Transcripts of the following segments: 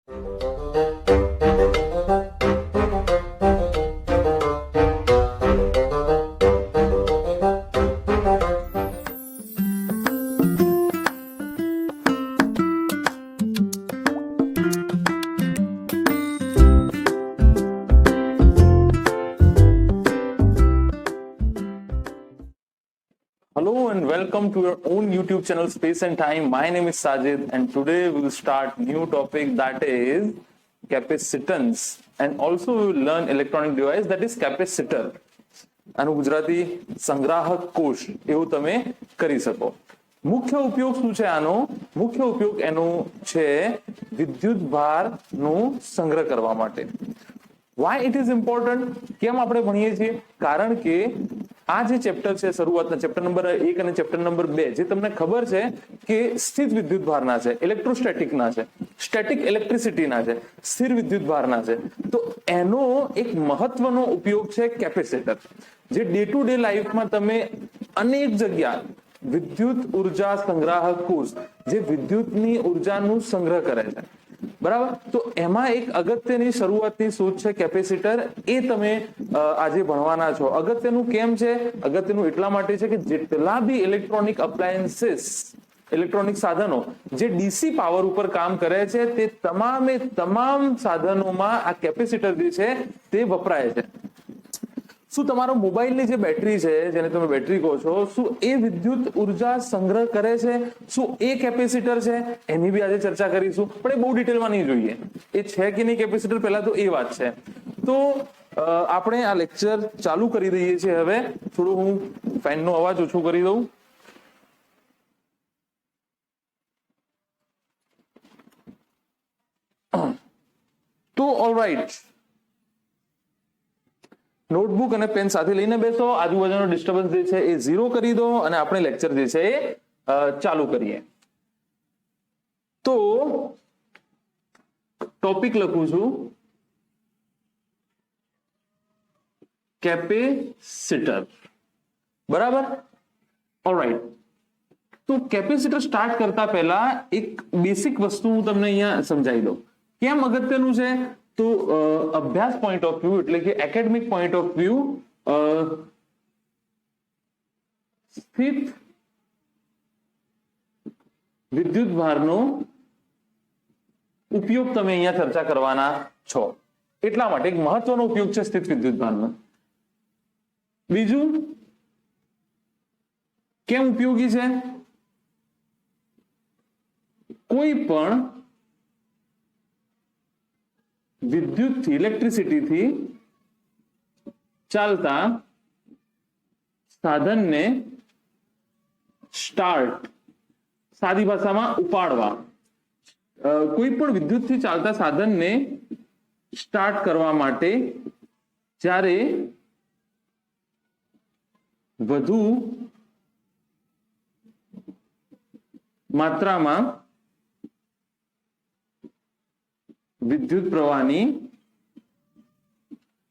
Hello and welcome to your own YouTube channel Space and Time. My name is Sajid and today we will start new topic that is capacitance, and also we will learn electronic device that is capacitor. આનું ગુજરાતી સંગ્રાહક કોષ એવું તમે કરી શકો. મુખ્ય ઉપયોગ શું છે આનો? મુખ્ય ઉપયોગ એનો છે વિદ્યુત ભારનું સંગ્રહ કરવા માટે. Why it is important? કેમ આપણે ભણીએ છીએ? કારણ કે આ જે ચેપ્ટર છે શરૂઆતના ચેપ્ટર નંબર 1 અને ચેપ્ટર નંબર 2 જે તમને ખબર છે કે સ્થિત વિદ્યુત ભારના છે, ઇલેક્ટ્રોસ્ટેટિકના છે, સ્ટેટિક ઇલેક્ટ્રિસિટીના છે, સ્થિર વિદ્યુત ભારના છે, તો એનો એક મહત્વનો ઉપયોગ છે કેપેસિટર. જે ડે ટુ ડે લાઈફમાં તમે અનેક જગ્યા વિદ્યુત ઉર્જા સંગ્રાહક કોષ જે વિદ્યુતની ઉર્જાનું સંગ્રહ કરે છે, બરાબર? તો એમાં એક અગત્યની શરૂઆતની શોધ છે કેપેસિટર. એ તમે આજે ભણવાના છો. અગત્યનું કેમ છે? અગત્યનું એટલા માટે છે કે જેટલા બી ઇલેક્ટ્રોનિક અપ્લાયન્સીસ, ઇલેક્ટ્રોનિક સાધનો જે ડીસી પાવર ઉપર કામ કરે છે તે તમામે તમામ સાધનોમાં આ કેપેસિટર જે છે તે વપરાય છે. શું તમારો મોબાઈલની જે બેટરી છે, જેને તમે બેટરી કહો છો, શું એ વિદ્યુત ઉર્જા સંગ્રહ કરે છે? શું એ કેપેસિટર છે? એની બી આજે ચર્ચા કરીશું, પણ એ બહુ ડિટેલમાં નહીં જોઈએ. એ છે કે નહીં કેપેસિટર, પહેલા તો એ વાત છે. તો આપણે આ લેક્ચર ચાલુ કરી દઈએ છીએ. હવે થોડું હું ફેનનો અવાજ ઓછો કરી દઉં. તો ઓલરાઈટ, નોટબુક અને પેન સાથે લઈને બેસો. આજુબાજુનો ડિસ્ટર્બન્સ જે છે એ ઝીરો કરી દો અને આપણે લેક્ચર જે છે એ ચાલુ કરીએ. તો ટોપિક લખું છું કેપેસિટર, બરાબર? ઓલરાઈટ. તો કેપેસિટર સ્ટાર્ટ કરતા પહેલા એક બેસિક વસ્તુ હું તમને અહીંયા સમજાવી દઉં. કેમ અગત્યનું છે? તો અભ્યાસ પોઈન્ટ ઓફ વ્યૂ એટલે કે એકેડેમિક પોઈન્ટ ઓફ વ્યૂ સ્થિત વિદ્યુત ભારનો ઉપયોગ તમે અહીંયા ચર્ચા કરવાના છો. એટલા માટે એક મહત્વનો ઉપયોગ છે સ્થિત વિદ્યુત ભારનો. બીજું, કેમ ઉપયોગી છે? કોઈ પણ વિદ્યુતથી, ઇલેક્ટ્રિસિટીથી ચાલતા સાધનને સ્ટાર્ટ, સાદી ભાષામાં ઉપાડવા, કોઈ પણ વિદ્યુતથી ચાલતા સાધનને સ્ટાર્ટ કરવા માટે જ્યારે વધુ માત્રામાં વિદ્યુત પ્રવાહની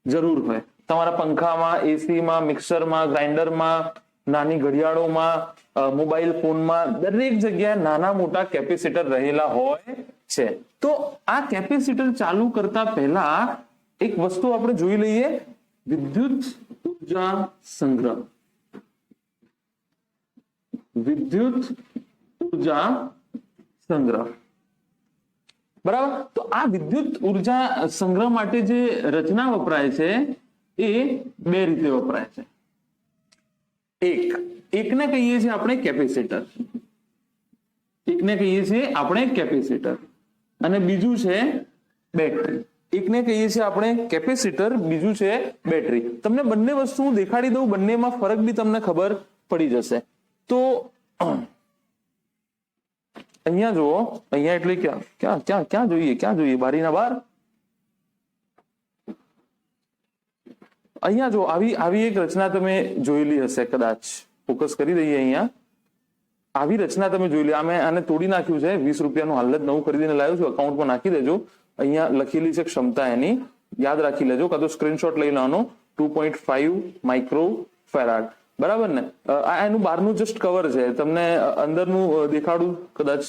જરૂર હોય, તમારા પંખામાં, એસીમાં, મિક્સરમાં, ગ્રાઇન્ડરમાં, નાની ઘડિયાળોમાં, મોબાઈલ ફોનમાં, દરેક જગ્યાએ નાના મોટા કેપેસિટર રહેલા હોય છે. તો આ કેપેસિટર ચાલુ કરતા પહેલા એક વસ્તુ આપણે જોઈ લઈએ, વિદ્યુત ઉર્જા સંગ્રહ. વિદ્યુત ઉર્જા સંગ્રહ, બરાબર? તો આ વિદ્યુત ઉર્જા સંગ્રહ માટે જે રચના વપરાય છે એ બે રીતે વપરાય છે. એકને કહીએ છીએ આપણે કેપેસિટર, એકને કહીએ છીએ આપણે કેપેસિટર, અને બીજું છે બેટરી. એકને કહીએ છીએ આપણે કેપેસિટર, બીજું છે બેટરી. તમને બંને વસ્તુ હું દેખાડી દઉં, બંનેમાં ફરક બી તમને ખબર પડી જશે. તો અહીંયા જુઓ, અહીંયા એટલે ક્યાં ક્યાં ક્યાં ક્યાં જોઈએ, ક્યાં જોઈએ? બારીના બહાર. અહીંયા જો આવી એક રચના તમે જોયેલી હશે કદાચ. ફોકસ કરી દઈએ અહીંયા. આવી રચના તમે જોઈ લો. મેં આને તોડી નાખ્યું છે, 20 રૂપિયાનું હાલ જ નવું ખરીદીને લાવ્યો છું. અકાઉન્ટમાં નાખી દેજો. અહીંયા લખેલી છે ક્ષમતા, એની યાદ રાખી લેજો, કાં તો સ્ક્રીનશોટ લઈ લેવાનો. 2.5 માઇક્રો ફેરાડ, બરાબર ને? આ એનું બહારનું જસ્ટ કવર છે, તમને અંદરનું દેખાડું કદાચ.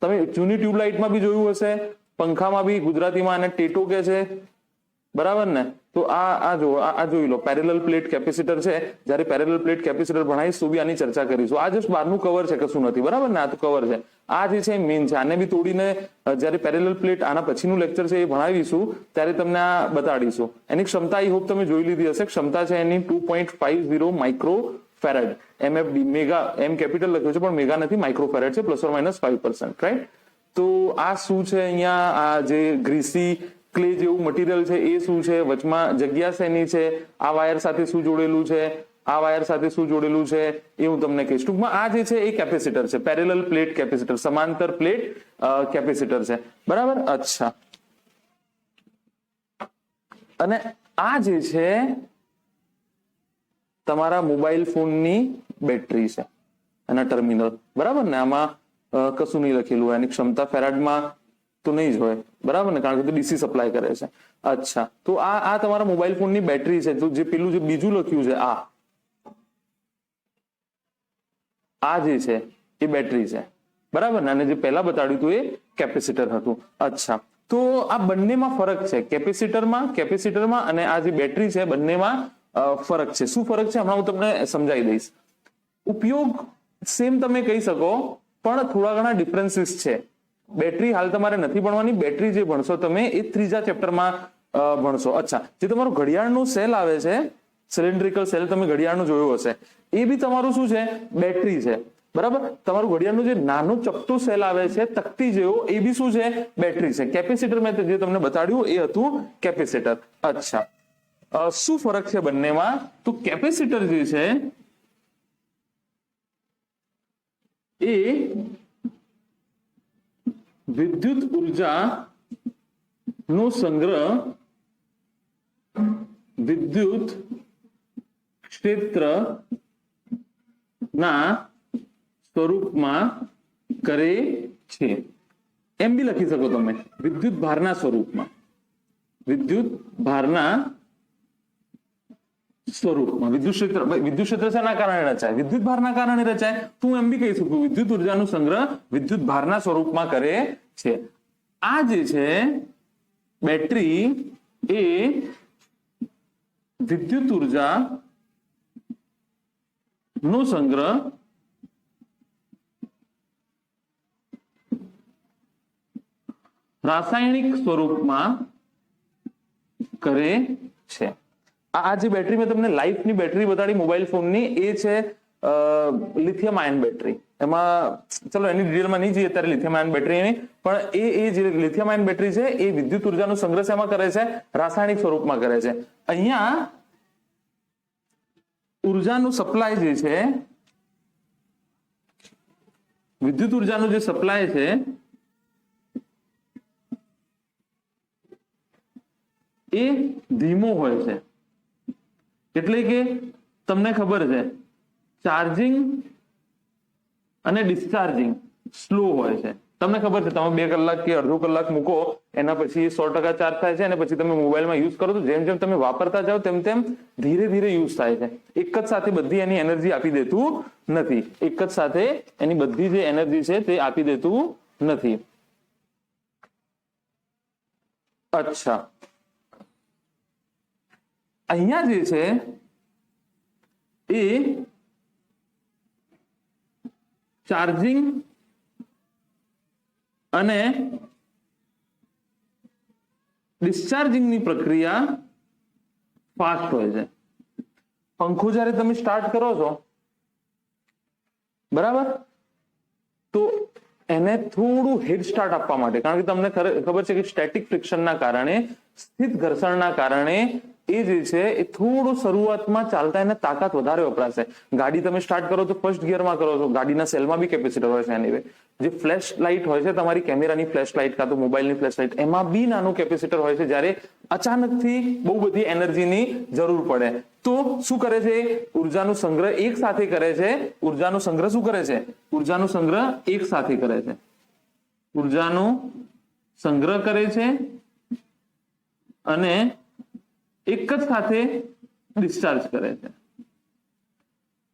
તમે જૂની ટ્યુબલાઇટમાં બી જોયું હશે, પંખામાં બી ગુજરાતીમાં આને ટેટો કે છે, બરાબર ને? તો આ જો આ જોઈ લો, પેરેલલ પ્લેટ કેપેસિટર છે. જ્યારે પેરેલલ પ્લેટ કેપેસિટર ભણાવીશ તો બી આની ચર્ચા કરીશું. આ જસ્ટ બહારનું કવર છે, કશું નથી, બરાબર ને? આ તો કવર છે. આ જે છે મેઇન છે. આને બી તોડીને જ્યારે પેરેલલ પ્લેટ, આના પછીનું લેક્ચર છે એ ભણાવીશું ત્યારે તમને આ બતાડીશું. એની ક્ષમતા આઈ હોપ તમે જોઈ લીધી હશે. ક્ષમતા છે એની 2.50 માઇક્રો ફેરેડ, MFD, મેગા, એમ કેપિટલ લખ્યું છે પણ મેગા નથી, માઇક્રો ફેરેડ છે, ±5%, રાઈટ? તો આ શું છે અહીંયા? આ જે ગ્રીસી ક્લે જેવું મટીરિયલ છે એ શું છે? વચમાં જગ્યા શેની છે? આ વાયર સાથે શું જોડેલું છે? આ વાયર સાથે શું જોડેલું છે એ હું તમને કહીશ. ટૂંકમાં આ જે છે એ કેપેસિટર છે, પેરેલલ પ્લેટ કેપેસિટર, સમાંતર પ્લેટ કેપેસિટર છે, બરાબર? અચ્છા, અને આ જે છે તમારા મોબાઈલ ફોનની બેટરી છે, એના ટર્મિનલ, બરાબર ને? આમાં કશું નહીં લખેલું હોય. એની ક્ષમતા ફેરાડમાં તો નહીં જ હોય, બરાબર ને? કારણ કે ડીસી સપ્લાય કરે છે. અચ્છા, તો આ તમારા મોબાઈલ ફોનની બેટરી છે. તો જે પેલું જે બીજું લખ્યું છે આ જે છે એ બેટરી છે, બરાબર ને? અને જે પહેલા બતાડ્યું હતું એ કેપેસિટર હતું. અચ્છા, તો આ બંનેમાં ફરક છે. કેપેસિટરમાં અને આ જે બેટરી છે બંનેમાં ફરક છે. શું ફરક છે હમણાં હું તમને સમજાવી દઈશ. ઉપયોગ સેમ તમે કહી શકો, પણ થોડા ઘણા ડિફરન્સીસ છે. બેટરી હાલ તમારે નથી ભણવાની. બેટરી જે ભણશો તમે એ ત્રીજા ચેપ્ટરમાં ભણશો. અચ્છા, જે તમારું ઘડિયાળનું સેલ આવે છે, સિલિન્ડ્રિકલ સેલ, તમે ઘડિયાળનું જોયું હશે, એ બી તમારું શું છે? બેટરી છે, બરાબર? તમારું ઘડિયાળનું જે નાનું ચપટું સેલ આવે છે, તકતી જેવો, એ બી શું છે? બેટરી છે. કેપેસિટર મેં જે તમને બતાડ્યું એ હતું કેપેસિટર. અચ્છા, શું ફરક છે બંનેમાં? તો કેપેસિટર જે છે એ વિદ્યુત ઉર્જા નો સંગ્રહ વિદ્યુત ક્ષેત્ર ના સ્વરૂપમાં કરે છે. એમ બી લખી શકો તમે, વિદ્યુત ભારના સ્વરૂપમાં. વિદ્યુત ભારના સ્વરૂપમાં. વિદ્યુત ક્ષેત્ર શેના કારણે રચાય? વિદ્યુત ભારના કારણે રચાય. તું એમ બી કહી શકું વિદ્યુત ઉર્જાનું સંગ્રહ વિદ્યુત ભારના સ્વરૂપમાં કરે છે. આ જે છે બેટરી એ વિદ્યુત ઉર્જા નો સંગ્રહ રાસાયણિક સ્વરૂપમાં કરે છે. આ જે બેટરી મેં તમને લાઈફની બેટરી બતાડી મોબાઈલ ફોનની, એ છે લિથિયમ આયન બેટરી. એમાં ચલો એની ડિટેલમાં નહીં જઈએ અત્યારે લિથિયમ આયન બેટરીની, પણ એ જે લિથિયમ આયન બેટરી છે એ વિદ્યુત ઉર્જાનો સંગ્રહ શેમાં કરે છે? રાસાયણિક સ્વરૂપમાં કરે છે. અહીંયા ઉર્જાનું સપ્લાય જે છે, વિદ્યુત ઉર્જાનું જે સપ્લાય છે એ ધીમો હોય છે. એટલે કે તમને ખબર છે ચાર્જિંગ અને ડિસ્ચાર્જિંગ સ્લો હોય છે. તમને ખબર છે, તમે 2 કલાક કે અડધો કલાક મૂકો, એના પછી 100% ચાર્જ થાય છે, અને પછી તમે મોબાઈલમાં યુઝ કરો તો જેમ જેમ તમે વાપરતા જાઓ તેમ તેમ ધીરે ધીરે યુઝ થાય છે. એક જ સાથે બધી એની એનર્જી આપી દેતું નથી. એક જ સાથે એની બધી જે એનર્જી છે તે આપી દેતું નથી. અચ્છા, અહીંયા જે છે એ ચાર્જિંગ અને ડિસ્ચાર્જિંગની પ્રક્રિયા ફાસ્ટ હોય છે. પંખો જ્યારે તમે સ્ટાર્ટ કરો છો, બરાબર, તો એને થોડું હેડ સ્ટાર્ટ આપવા માટે, કારણ કે તમને ખબર છે કે સ્ટેટિક ફ્રિક્શનના કારણે, સ્થિત ઘર્ષણના કારણે એ જે છે એ થોડું શરૂઆતમાં ચાલતા એને તાકાત વધારે વપરાશે. ગાડી તમે સ્ટાર્ટ કરો તો ફર્સ્ટ ગિયરમાં કરો છો. ગાડીના સેલમાં બી કેપેસિટર હોય છે. એની જે ફ્લેશ લાઇટ હોય છે, તમારી કેમેરાની ફ્લેશ લાઇટ કાં તો મોબાઈલની ફ્લેશ લાઇટ, એમાં બી નાનું કેપેસિટર હોય છે. જ્યારે અચાનકથી બહુ બધી એનર્જીની જરૂર પડે તો શું કરે છે? ઉર્જાનું સંગ્રહ એક સાથે કરે છે. ઉર્જાનું સંગ્રહ શું કરે છે? ઉર્જાનું સંગ્રહ એક સાથે કરે છે. ઉર્જાનો સંગ્રહ કરે છે અને એક જ સાથે ડિસ્ચાર્જ કરે છે.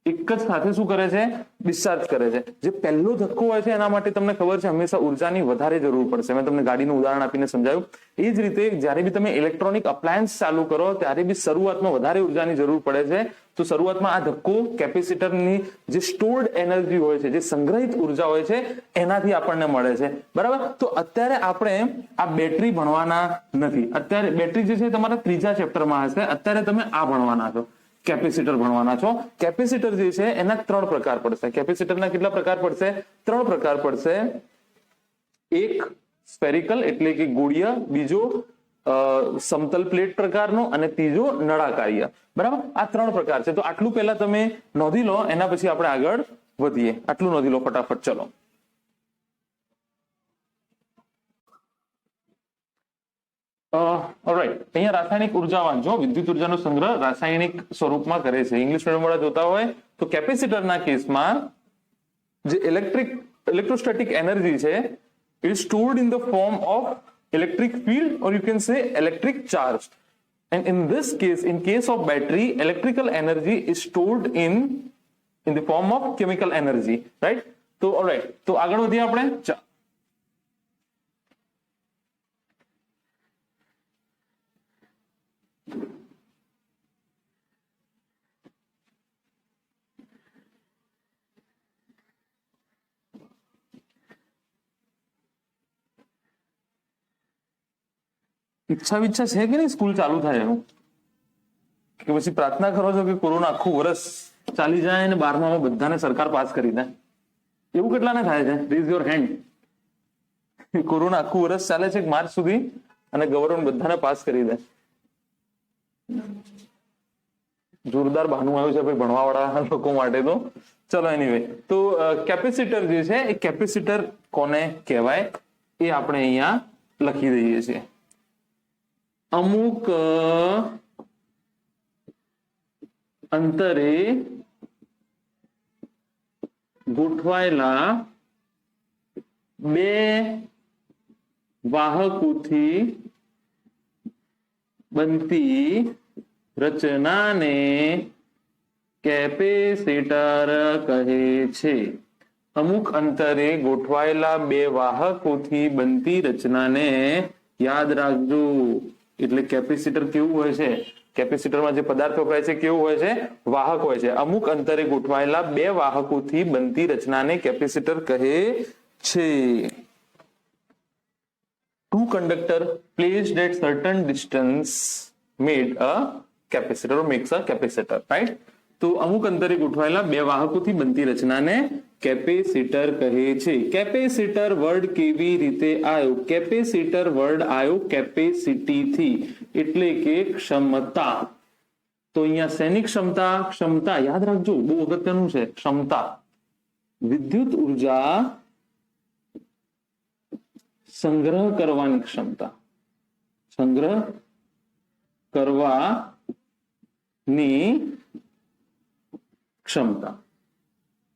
એક જ સાથે શું કરે છે, ડિસ્ચાર્જ કરે છે. જે પહેલો ધક્કો હોય છે એના માટે તમને ખબર છે હંમેશા ઉર્જાની વધારે જરૂર પડશે. મેં તમને ગાડીનું ઉદાહરણ આપીને સમજાવ્યું. એ જ રીતે જ્યારે બી તમે ઇલેક્ટ્રોનિક અપ્લાયન્સ ચાલુ કરો ત્યારે બી શરૂઆતમાં વધારે ઉર્જાની જરૂર પડે છે. તો શરૂઆતમાં આ ધક્કો કેપેસિટરની જે સ્ટોર્ડ એનર્જી હોય છે, જે સંગ્રહિત ઉર્જા હોય છે, એનાથી આપણને મળે છે. બરાબર. તો અત્યારે આપણે આ બેટરી ભણવાના નથી. અત્યારે બેટરી જે છે તમારા ત્રીજા ચેપ્ટરમાં હશે. અત્યારે તમે આ ભણવાના છો, કેપેસિટર ભણવાના છો. કેપેસિટર જે છે એના 3 પ્રકાર પડશે. કેપેસિટરના કેટલા પ્રકાર પડશે? 3 પ્રકાર પડશે. એક સ્ફેરિકલ એટલે કે ગોળીય, બીજો સમતલ પ્લેટ પ્રકારનો અને ત્રીજો નળાકારીય. બરાબર. આ 3 પ્રકાર છે. તો આટલું પહેલા તમે નોંધી લો, એના પછી આપણે આગળ વધીએ. આટલું નોંધી લો ફટાફટ. ચલો. ઓલરાઈટ, અહીંયા રાસાયણિક ઉર્જા વાંચો. વિદ્યુત ઉર્જાનો સંગ્રહ રાસાયણિક સ્વરૂપમાં કરે છે. ઇંગ્લિશ મીડિયમ વાળા જોતા હોય તો કેપેસિટરના કેસમાં જે ઇલેક્ટ્રોસ્ટેટિક એનર્જી છે, it is stored in the form of electric field, or you can say electric charge. And in this case, in case of battery, electrical energy is stored in the form of chemical energy, right? So alright, તો આગળ વધીએ આપણે. ઈચ્છા છે કે નહીં school ચાલુ થાય એનું, કે પછી પ્રાર્થના કરો છો કે કોરોના આખું વર્ષ ચાલી જાય અને 12માં બધાને સરકાર પાસ કરી દે? એવું કેટલાને થાય છે? Rays your hand. કોરોના આખું વર્ષ ચાલે છે માર્ચ સુધી અને ગવર્મેન્ટ બધાને પાસ કરી દે. જોરદાર બહાનું આવ્યું છે ભાઈ ભણવા વાળા લોકો માટે. તો ચલો એનીવે, તો કેપેસિટર જે છે એ કેપેસિટર કોને કહેવાય એ આપણે અહીંયા લખી દઈએ છીએ. અમુક અંતરે ગોઠવાયેલા બે વાહકોથી બનતી રચનાને કેપેસિટર કહે છે. અમુક અંતરે ગોઠવાયેલા બે વાહકોથી બનતી રચનાને યાદ રાખજો. એટલે કેપેસિટર કેવું હોય છે? કેપેસિટરમાં જે પદાર્થ વપરાય છે કેવું હોય છે? વાહક હોય છે. અમુક અંતરે ગોઠવાયેલા બે વાહકોથી બનતી રચનાને કેપેસિટર કહે છે. Two conductor placed at certain distance made a capacitor or makes a capacitor, right? તો અમુક અંતરે ગોઠવાયેલા બે વાહકોથી બનતી રચનાને કેપેસિટર કહે છે. કેપેસિટર વર્ડ કેવી રીતે આવ્યો? કેપેસિટર વર્ડ આવ્યો કેપેસિટી થી, એટલે કે ક્ષમતા. તો અહીંયા શેની ક્ષમતા? ક્ષમતા યાદ રાખજો, બહુ અગત્યનું છે. ક્ષમતા, વિદ્યુત ઉર્જા સંગ્રહ કરવાની ક્ષમતા. સંગ્રહ કરવાની ક્ષમતા.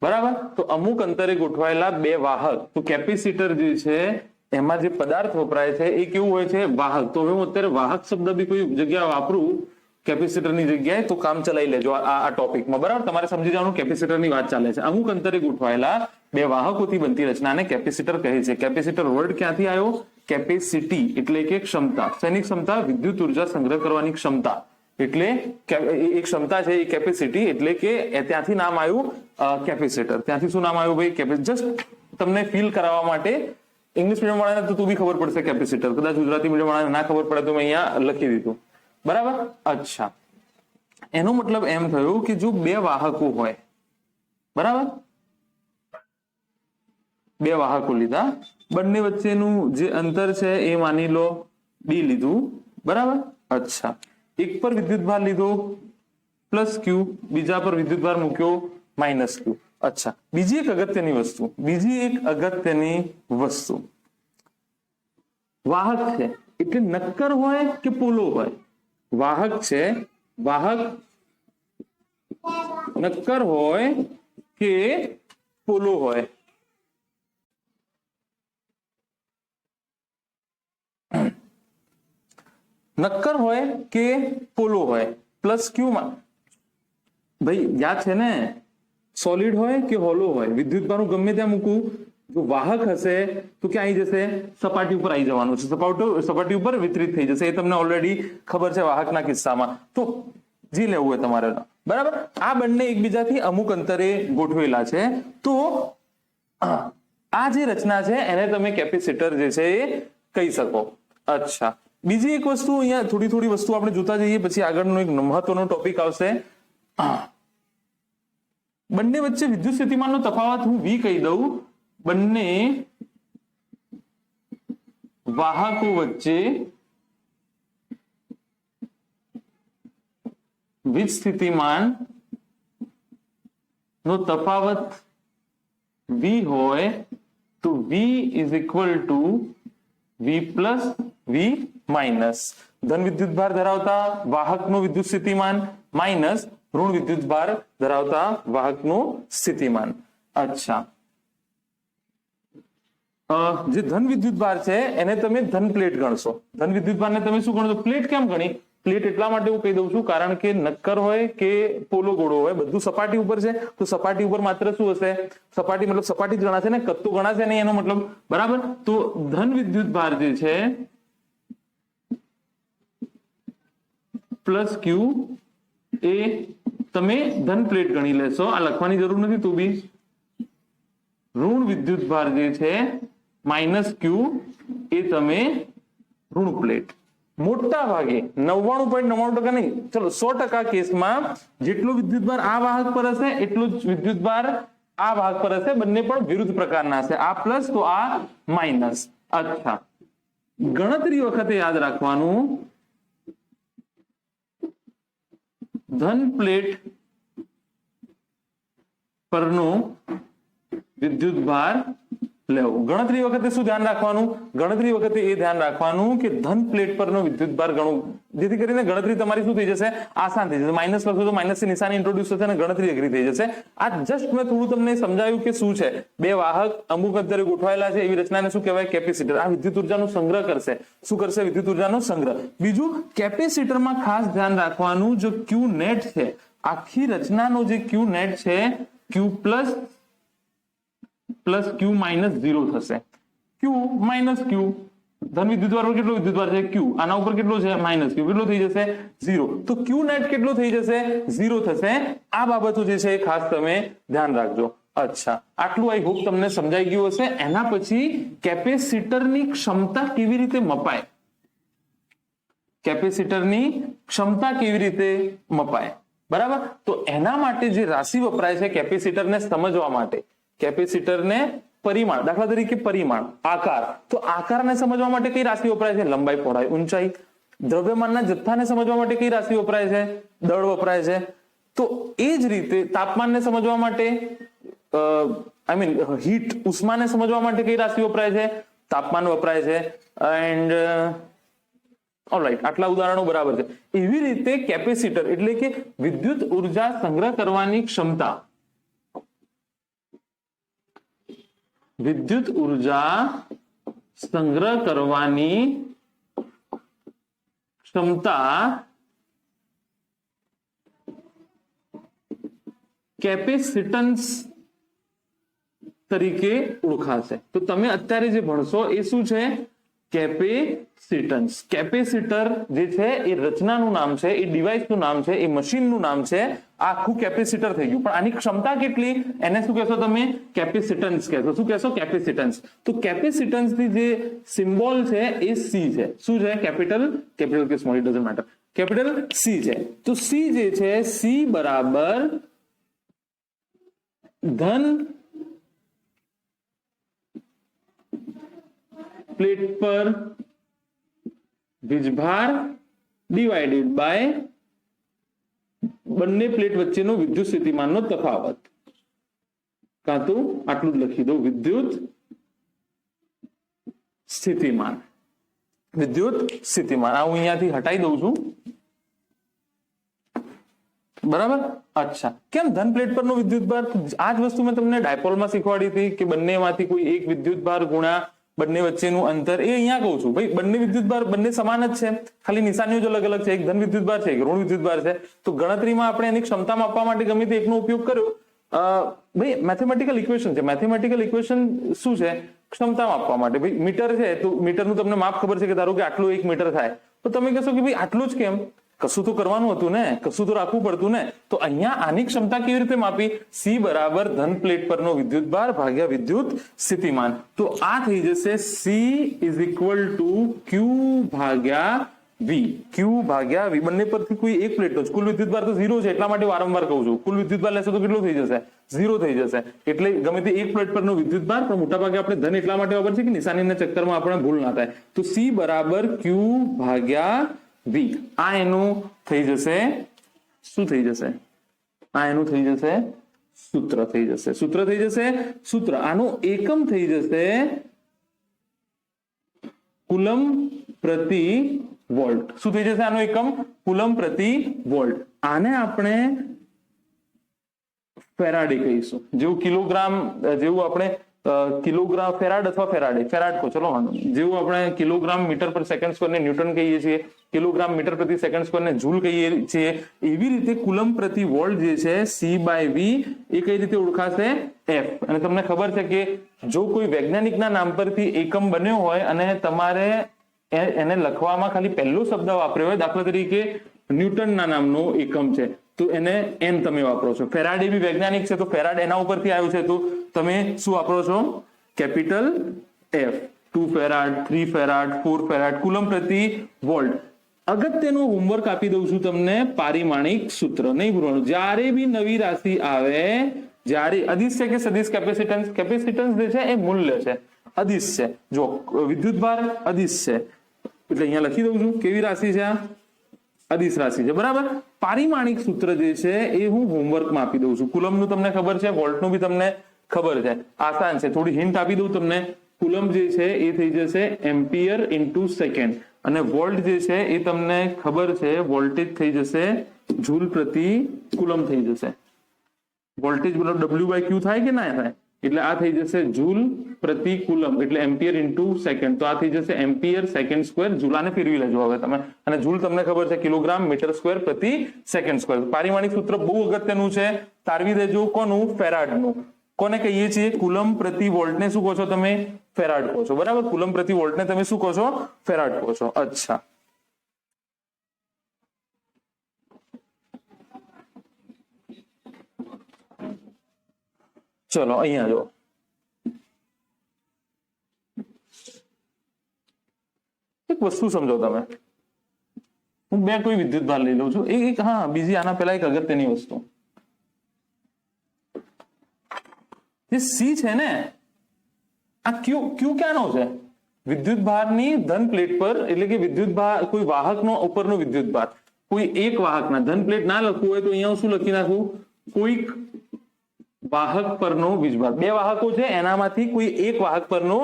બરાબર. તો અમુક અંતરે ગોઠવાયેલા બે વાહક. તો કેપેસિટર જે છે એમાં જે પદાર્થ વપરાય છે એ કેવું હોય છે? વાહક. તો હવે હું અત્યારે વાહક શબ્દ બી કોઈ જગ્યાએ વાપરું કેપેસિટરની જગ્યાએ તો કામ ચલાવી લેજો આ ટોપિકમાં. બરાબર. તમારે સમજી જવાનું કેપેસિટરની વાત ચાલે છે. અમુક અંતરે ગોઠવાયેલા બે વાહકોથી બનતી રચનાને કેપેસિટર કહે છે. કેપેસિટર વર્ડ ક્યાંથી આવ્યો? કેપેસિટી એટલે કે ક્ષમતા. શેની ક્ષમતા? વિદ્યુત ઉર્જા સંગ્રહ કરવાની ક્ષમતા. એટલે એક ક્ષમતા છે એ કેપેસિટી, એટલે કે ત્યાંથી નામ આવ્યું કેપેસિટર. ત્યાંથી શું નામ આવ્યું ભાઈ? જસ્ટ તમને ફીલ કરાવવા માટે. ઇંગ્લિશ મીડિયમ વાળાને તો બી ખબર પડશે કેપેસિટર, કદાચ ગુજરાતી મીડિયમ વાળાને ના ખબર પડે તો મેં અહીંયા લખી દીધું. બરાબર. અચ્છા, એનો મતલબ એમ થયું કે જો બે વાહકો હોય, બરાબર, બે વાહકો લીધા, બંને વચ્ચેનું જે અંતર છે એ માની લો ડી લીધું. બરાબર. અચ્છા, એક પર વિદ્યુતભાર લીધો પ્લસ ક્યુ, બીજા પર વિદ્યુતભાર મૂક્યો માઇનસ ક્યુ. અચ્છા, બીજી એક અગત્યની વસ્તુ, વાહક છે એટલે નક્કર હોય કે પોલો હોય? વાહક છે, વાહક નક્કર હોય કે પોલો હોય? નક્કર હોય કે પોલો હોય? પ્લસ ક્યુ માં ભાઈ યાદ છે ને, સોલિડ હોય કે હોલો હોય, વિદ્યુતભાર હું ગમે ત્યાં મૂકું, જો વાહક હશે તો ક્યાં આવી જશે? સપાટી ઉપર આવી જવાનું છે, સપાટી ઉપર વિતરિત થઈ જશે. એ તમને ઓલરેડી ખબર છે વાહકના કિસ્સામાં. તો જી લેવું હોય તમારે, બરાબર. આ બંને એકબીજાથી અમુક અંતરે ગોઠવેલા છે. તો આ જે રચના છે એને તમે કેપેસિટર જે છે એ કહી શકો. અચ્છા, બીજી એક વસ્તુ અહીંયા થોડી વસ્તુ આપણે જોતા જઈએ, પછી આગળનો એક મહત્વનો ટોપિક આવશે. બંને વચ્ચે વિદ્યુત સ્થિતિમાનનો તફાવત હું V કહી દઉં. બંને વાહકો વચ્ચે વીજ સ્થિતિમાન નો તફાવત V હોય તો V is equal two V plus V minus. ધન વિદ્યુત ભાર ધરાવતા વાહકનું વિદ્યુત સ્થિતિમાન માઇનસ ઋણ વિદ્યુત ભાર ધરાવતા વાહકનું સ્થિતિમાન. અચ્છા, જે ધન વિદ્યુત ભાર છે એને તમે ધન પ્લેટ ગણશો. ધન વિદ્યુત ભારને તમે શું ગણશો? પ્લેટ. કેમ ગણી? પ્લેટ એટલા માટે હું કહી દઉં છું કારણ કે નક્કર હોય કે પોલો ગોળો હોય, બધું સપાટી ઉપર છે. તો સપાટી ઉપર માત્ર શું હશે? સપાટી મતલબ સપાટી જ ગણાશે ને, કદ તો ગણાશે નહીં એનો મતલબ, બરાબર. તો ધન વિદ્યુત ભાર જે છે પ્લસ ક્યુ એ તમે ધન પ્લેટ ગણી લેશો. આ લખવાની જરૂર નથી. તો બી ઋણ વિદ્યુત ભાર જે છે માઇનસ ક્યુ એ તમે ઋણ પ્લેટ. મોટા ભાગે 99.99% નહીં, ચલો 100% કેસમાં જેટલો વિદ્યુત ભાર આ વાહક પર હશે એટલો જ વિદ્યુત ભાર આ વાહક પર હશે. બંને પણ વિરુદ્ધ પ્રકારના હશે, આ પ્લસ તો આ માઇનસ. અચ્છા, ગણતરી વખતે યાદ રાખવાનું ધન પ્લેટ પરનો વિદ્યુત ભાર લેવો. ગણતરી વખતે શું ધ્યાન રાખવાનું? ગણતરી વખતે એ ધ્યાન રાખવાનું કે ધન પ્લેટ પરનો વિદ્યુત ભાર ગણવું, જેથી કરીને ગણતરી તમારી શું થઈ જશે? આસાન થઈ જશે. માઇનસ લખો તો માઇનસ ની નિશાની ઇન્ટ્રોડ્યુસ થશે અને ગણતરી અઘરી થઈ જશે. આ જસ્ટ મેં થોડું તમને સમજાવ્યું કે શું છે. બે વાહક અમુક અંતરે ગોઠવાયેલા છે, એવી રચનાને શું કહેવાય? કેપેસિટર. આ વિદ્યુત ઉર્જાનો સંગ્રહ કરશે. શું કરશે? વિદ્યુત ઉર્જાનો સંગ્રહ. બીજું, કેપેસિટરમાં ખાસ ધ્યાન રાખવાનું, જો ક્યુ નેટ છે, આખી રચનાનો જે ક્યુ નેટ છે, ક્યુ પ્લસ ક્યુ માઇનસ 0 થશે. ક્યુ માઇનસ ક્યુ, ધન વિદ્યુત ભાર પર કેટલો વિદ્યુત ભાર છે? ક્યુ. આના ઉપર કેટલો છે? માઇનસ ક્યુ. કેટલો થઈ જશે? 0. તો ક્યુ નેટ કેટલો થઈ જશે? 0 થશે. આ બાબતો જે છે ખાસ તમે ધ્યાન રાખજો. અચ્છા, આટલું આઈ હોપ તમને સમજાઈ ગયું હશે. એના પછી કેપેસિટરની ક્ષમતા કેવી રીતે મપાય? કેપેસિટરની ક્ષમતા કેવી રીતે મપાય? બરાબર. તો એના માટે જે રાશિ વપરાય છે કેપેસિટરને સમજવા માટે, કેપેસિટરને પરિમાણ, દાખલા તરીકે પરિમાણ, આકાર, તો આકારને સમજવા માટે કઈ રાશિ વપરાય છે? લંબાઈ, પહોળાઈ, ઊંચાઈ. દ્રવ્યમાનના જથ્થાને સમજવા માટે કઈ રાશિ વપરાય છે? દળ વપરાય છે. તો એ જ રીતે તાપમાનને સમજવા માટે, હીટ, ઉષ્માને સમજવા માટે કઈ રાશિ વપરાય છે? તાપમાન વપરાય છે. એન્ડ ઓલરાઈટ, આટલા ઉદાહરણો બરાબર છે. એવી રીતે કેપેસિટર એટલે કે વિદ્યુત ઉર્જા સંગ્રહ કરવાની ક્ષમતા, વિદ્યુત ઉર્જા સંગ્રહ કરવાની ક્ષમતા કેપેસિટન્સ તરીકે ઓળખાશે. તો તમે અત્યારે જે ભણશો એ શું છે? કેપેસિટન્સ. કેપેસિટર જે છે એ રચનાનું નામ છે, એ ડિવાઇસનું નામ છે, એ મશીનનું નામ છે. આખું કેપેસિટર થઈ ગયું. પણ આની ક્ષમતા કેટલી? એને શું કહેશો તમે? કેપેસિટન્સ કહેશો. શું કહેશો? કેપેસિટન્સ. તો કેપેસિટન્સની જે સિમ્બોલ છે એ સી છે. શું છે? કેપિટલ કે small, it doesn't matter. Capital C છે. તો સી જે છે, સી બરાબર ધન પ્લેટ પર વીજભાર ડિવાઇડેડ બાય બંને પ્લેટ વચ્ચેનો વિદ્યુત સ્થિતિમાનનો તફાવત. કાં તો આટલું જ લખી દો, વિદ્યુત સ્થિતિમાન. વિદ્યુત સ્થિતિમાન આ હું અહીંયાથી હટાઈ દઉં છું. બરાબર. અચ્છા, કેમ ધન પ્લેટ પરનો વિદ્યુત ભાર? આ જ વસ્તુ મેં તમને ડાયપોલમાં શીખવાડી હતી કે બંનેમાંથી કોઈ એક વિદ્યુત ભાર ગુણ્યા બંને વચ્ચેનું અંતર. એ અહીંયા કહું છું ભાઈ, બંને વિદ્યુત ભાર બંને સમાન જ છે, ખાલી નિશાનીઓ જ અલગ અલગ છે. એક ધન વિદ્યુત ભાર છે, એક ઋણ વિદ્યુત ભાર છે. તો ગણતરીમાં આપણે એની ક્ષમતા માપવા માટે ગમે તે એકનો ઉપયોગ કર્યો ભાઈ મેથેમેટિકલ ઇક્વેશન છે. મેથેમેટિકલ ઇક્વેશન શું છે? ક્ષમતા માપવા માટે. ભાઈ મીટર છે તો મીટરનું તમને માપ ખબર છે કે ધારો કે આટલું 1 મીટર થાય, તો તમે કહેશો કે ભાઈ આટલું જ કેમ? કશું તો કરવાનું હતું ને, કશું તો રાખવું પડતું ને. તો અહીંયા આની ક્ષમતા કેવી રીતે માપી? C બરાબર ધન પ્લેટ પરનો વિદ્યુત ભાર ભાગ્યા વિદ્યુત સ્થિતિમાન. તો આ થઈ જશે C is equal two Q ભાગ્યા V. Q ભાગ્યા V. બંને પરથી કોઈ એક પ્લેટનો જ કુલ વિદ્યુત ભાર તો 0 છે, એટલા માટે વારંવાર કહું છું. કુલ વિદ્યુત ભાર લેશો તો કેટલો થઈ જશે? 0 થઈ જશે. એટલે ગમે તે એક પ્લેટ પરનો વિદ્યુત ભાર, પણ મોટા ભાગે આપણે ધન એટલા માટે વાપરીએ કે નિશાનીના ચક્કરમાં આપણે ભૂલ ના થાય. તો C બરાબર Q ભાગ્યા V. આ એનું થઈ જશે, શું થઈ જશે? આ એનું થઈ જશે સૂત્ર થઈ જશે. સૂત્ર થઈ જશે સૂત્ર. આનું એકમ થઈ જશે કુલમ પ્રતિ વોલ્ટ. શું થઈ જશે આનો એકમ? કુલમ પ્રતિ વોલ્ટ. આને આપણે ફેરાડે કહીશું. જેવું કિલોગ્રામ, જેવું આપણે કિલોગ્રામ ફેરાડ અથવા ફેરાડ કહો, ચલો વાંધો. જેવું આપણે કિલોગ્રામ મીટર પર સેકન્ડ સ્ક્વેર ને ન્યૂટન કહીએ છીએ, કિલોગ્રામ મીટર પ્રતિ સેકન્ડ સ્ક્વેર ને જૂલ કહીએ છીએ, એવી રીતે કુલમ પ્રતિ વોલ્ટ જે છે C/V એ કઈ રીતે ઓળખાશે? F. અને તમને ખબર છે કે જો કોઈ વૈજ્ઞાનિકના નામ પરથી એકમ બન્યો હોય અને તમારે એને લખવામાં ખાલી પહેલો શબ્દ વાપર્યો હોય, દાખલા તરીકે ન્યૂટનના નામનો એકમ છે તો એને N તમે વાપરો છો. ફેરાડે બી વૈજ્ઞાનિક છે તો ફેરાડ એના ઉપરથી આવ્યું છે તો તમે શું વાપરો છો? Capital F. 2 farad, 3 farad, 4 farad, coulomb પ્રતિ વોલ્ટ. અગત્યનું હોમવર્ક આપી દઉં છું તમને, પારિમાણિક સૂત્ર નહીં ભૂલવાનું. જ્યારે બી નવી રાશિ આવે, જ્યારે અદિશ છે કે સદિશ કેપેસિટન્સ? કેપેસિટન્સ જે છે એ મૂલ્ય છે, અદિશ છે. જો વિદ્યુત ભાર અદિશ છે એટલે અહીંયા લખી દઉં છું. કેવી રાશિ છે? આ અદિશ રાશિ છે, બરાબર. પારિમાણિક સૂત્ર જે છે એ હું હોમવર્કમાં આપી દઉં છું. કુલમનું તમને ખબર છે, વોલ્ટનું બી તમને ખબર છે, આસાન છે. થોડી હિન્ટ આપી દઉં તમને. કુલમ જે છે એ થઈ જશે એમ્પિયર ઇન્ટુ સેકન્ડ, અને વોલ્ટ જે છે એ તમને ખબર છે, વોલ્ટેજ થઈ જશે જૂલ પ્રતિ કુલમ થઈ જશે. વોલ્ટેજ W/Q થાય કે ના થાય? એટલે આ થઈ જશે જૂલ પ્રતિ કુલમ, એટલે એમ્પિયર ઇન્ટુ સેકન્ડ. તો આ થઈ જશે એમ્પિયર સેકન્ડ સ્ક્વેર. જૂલાને ફેરવી લેજો હવે તમે. અને જૂલ તમને ખબર છે કિલોગ્રામ મીટર સ્ક્વેર પ્રતિ સેકન્ડ સ્ક્વેર. પારિમાણિક સૂત્ર બહુ અગત્યનું છે, તારવી દેજો. કોનું? ફેરાડનું. કોને કહીએ છીએ? કુલમ પ્રતિ વોલ્ટને શું કહો છો તમે? ફેરાડ કહો છો, બરાબર. કુલમ પ્રતિ વોલ્ટને તમે શું કહો છો? ફેરાડ કહો છો. અચ્છા, ચલો અહીંયા જો. એક વસ્તુ સમજો તમે. હું બે કોઈ વિદ્યુત ભાર લઈ લઉં છું. એક હા, બીજી આના પહેલા એક અગત્યની વસ્તુ. જે C છે ને, આ Q ક્યાંનો છે? વિદ્યુત ભારની ધન પ્લેટ પર, એટલે કે વિદ્યુત ભાર કોઈ વાહકનો ઉપરનો વિદ્યુત ભાર. કોઈ એક વાહકના ધન પ્લેટ ના લખવું હોય તો અહીંયા શું લખી નાખું? કોઈક વાહક પરનો વીજભાર. બે વાહકો છે એનામાંથી કોઈ એક વાહક પરનો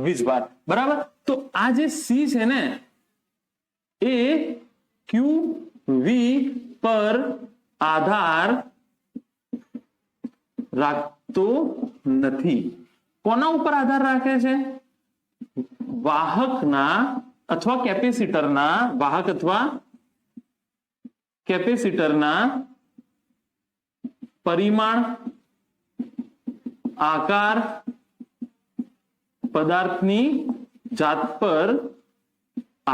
વીજભાર, બરાબર. તો આ જે C છે ને એ QV પર આધાર રાખતો નથી. કોના ઉપર આધાર રાખે છે? વાહકના અથવા કેપેસિટરના, વાહક અથવા કેપેસિટરના પરિમાણ, આકાર, પદાર્થની જાત પર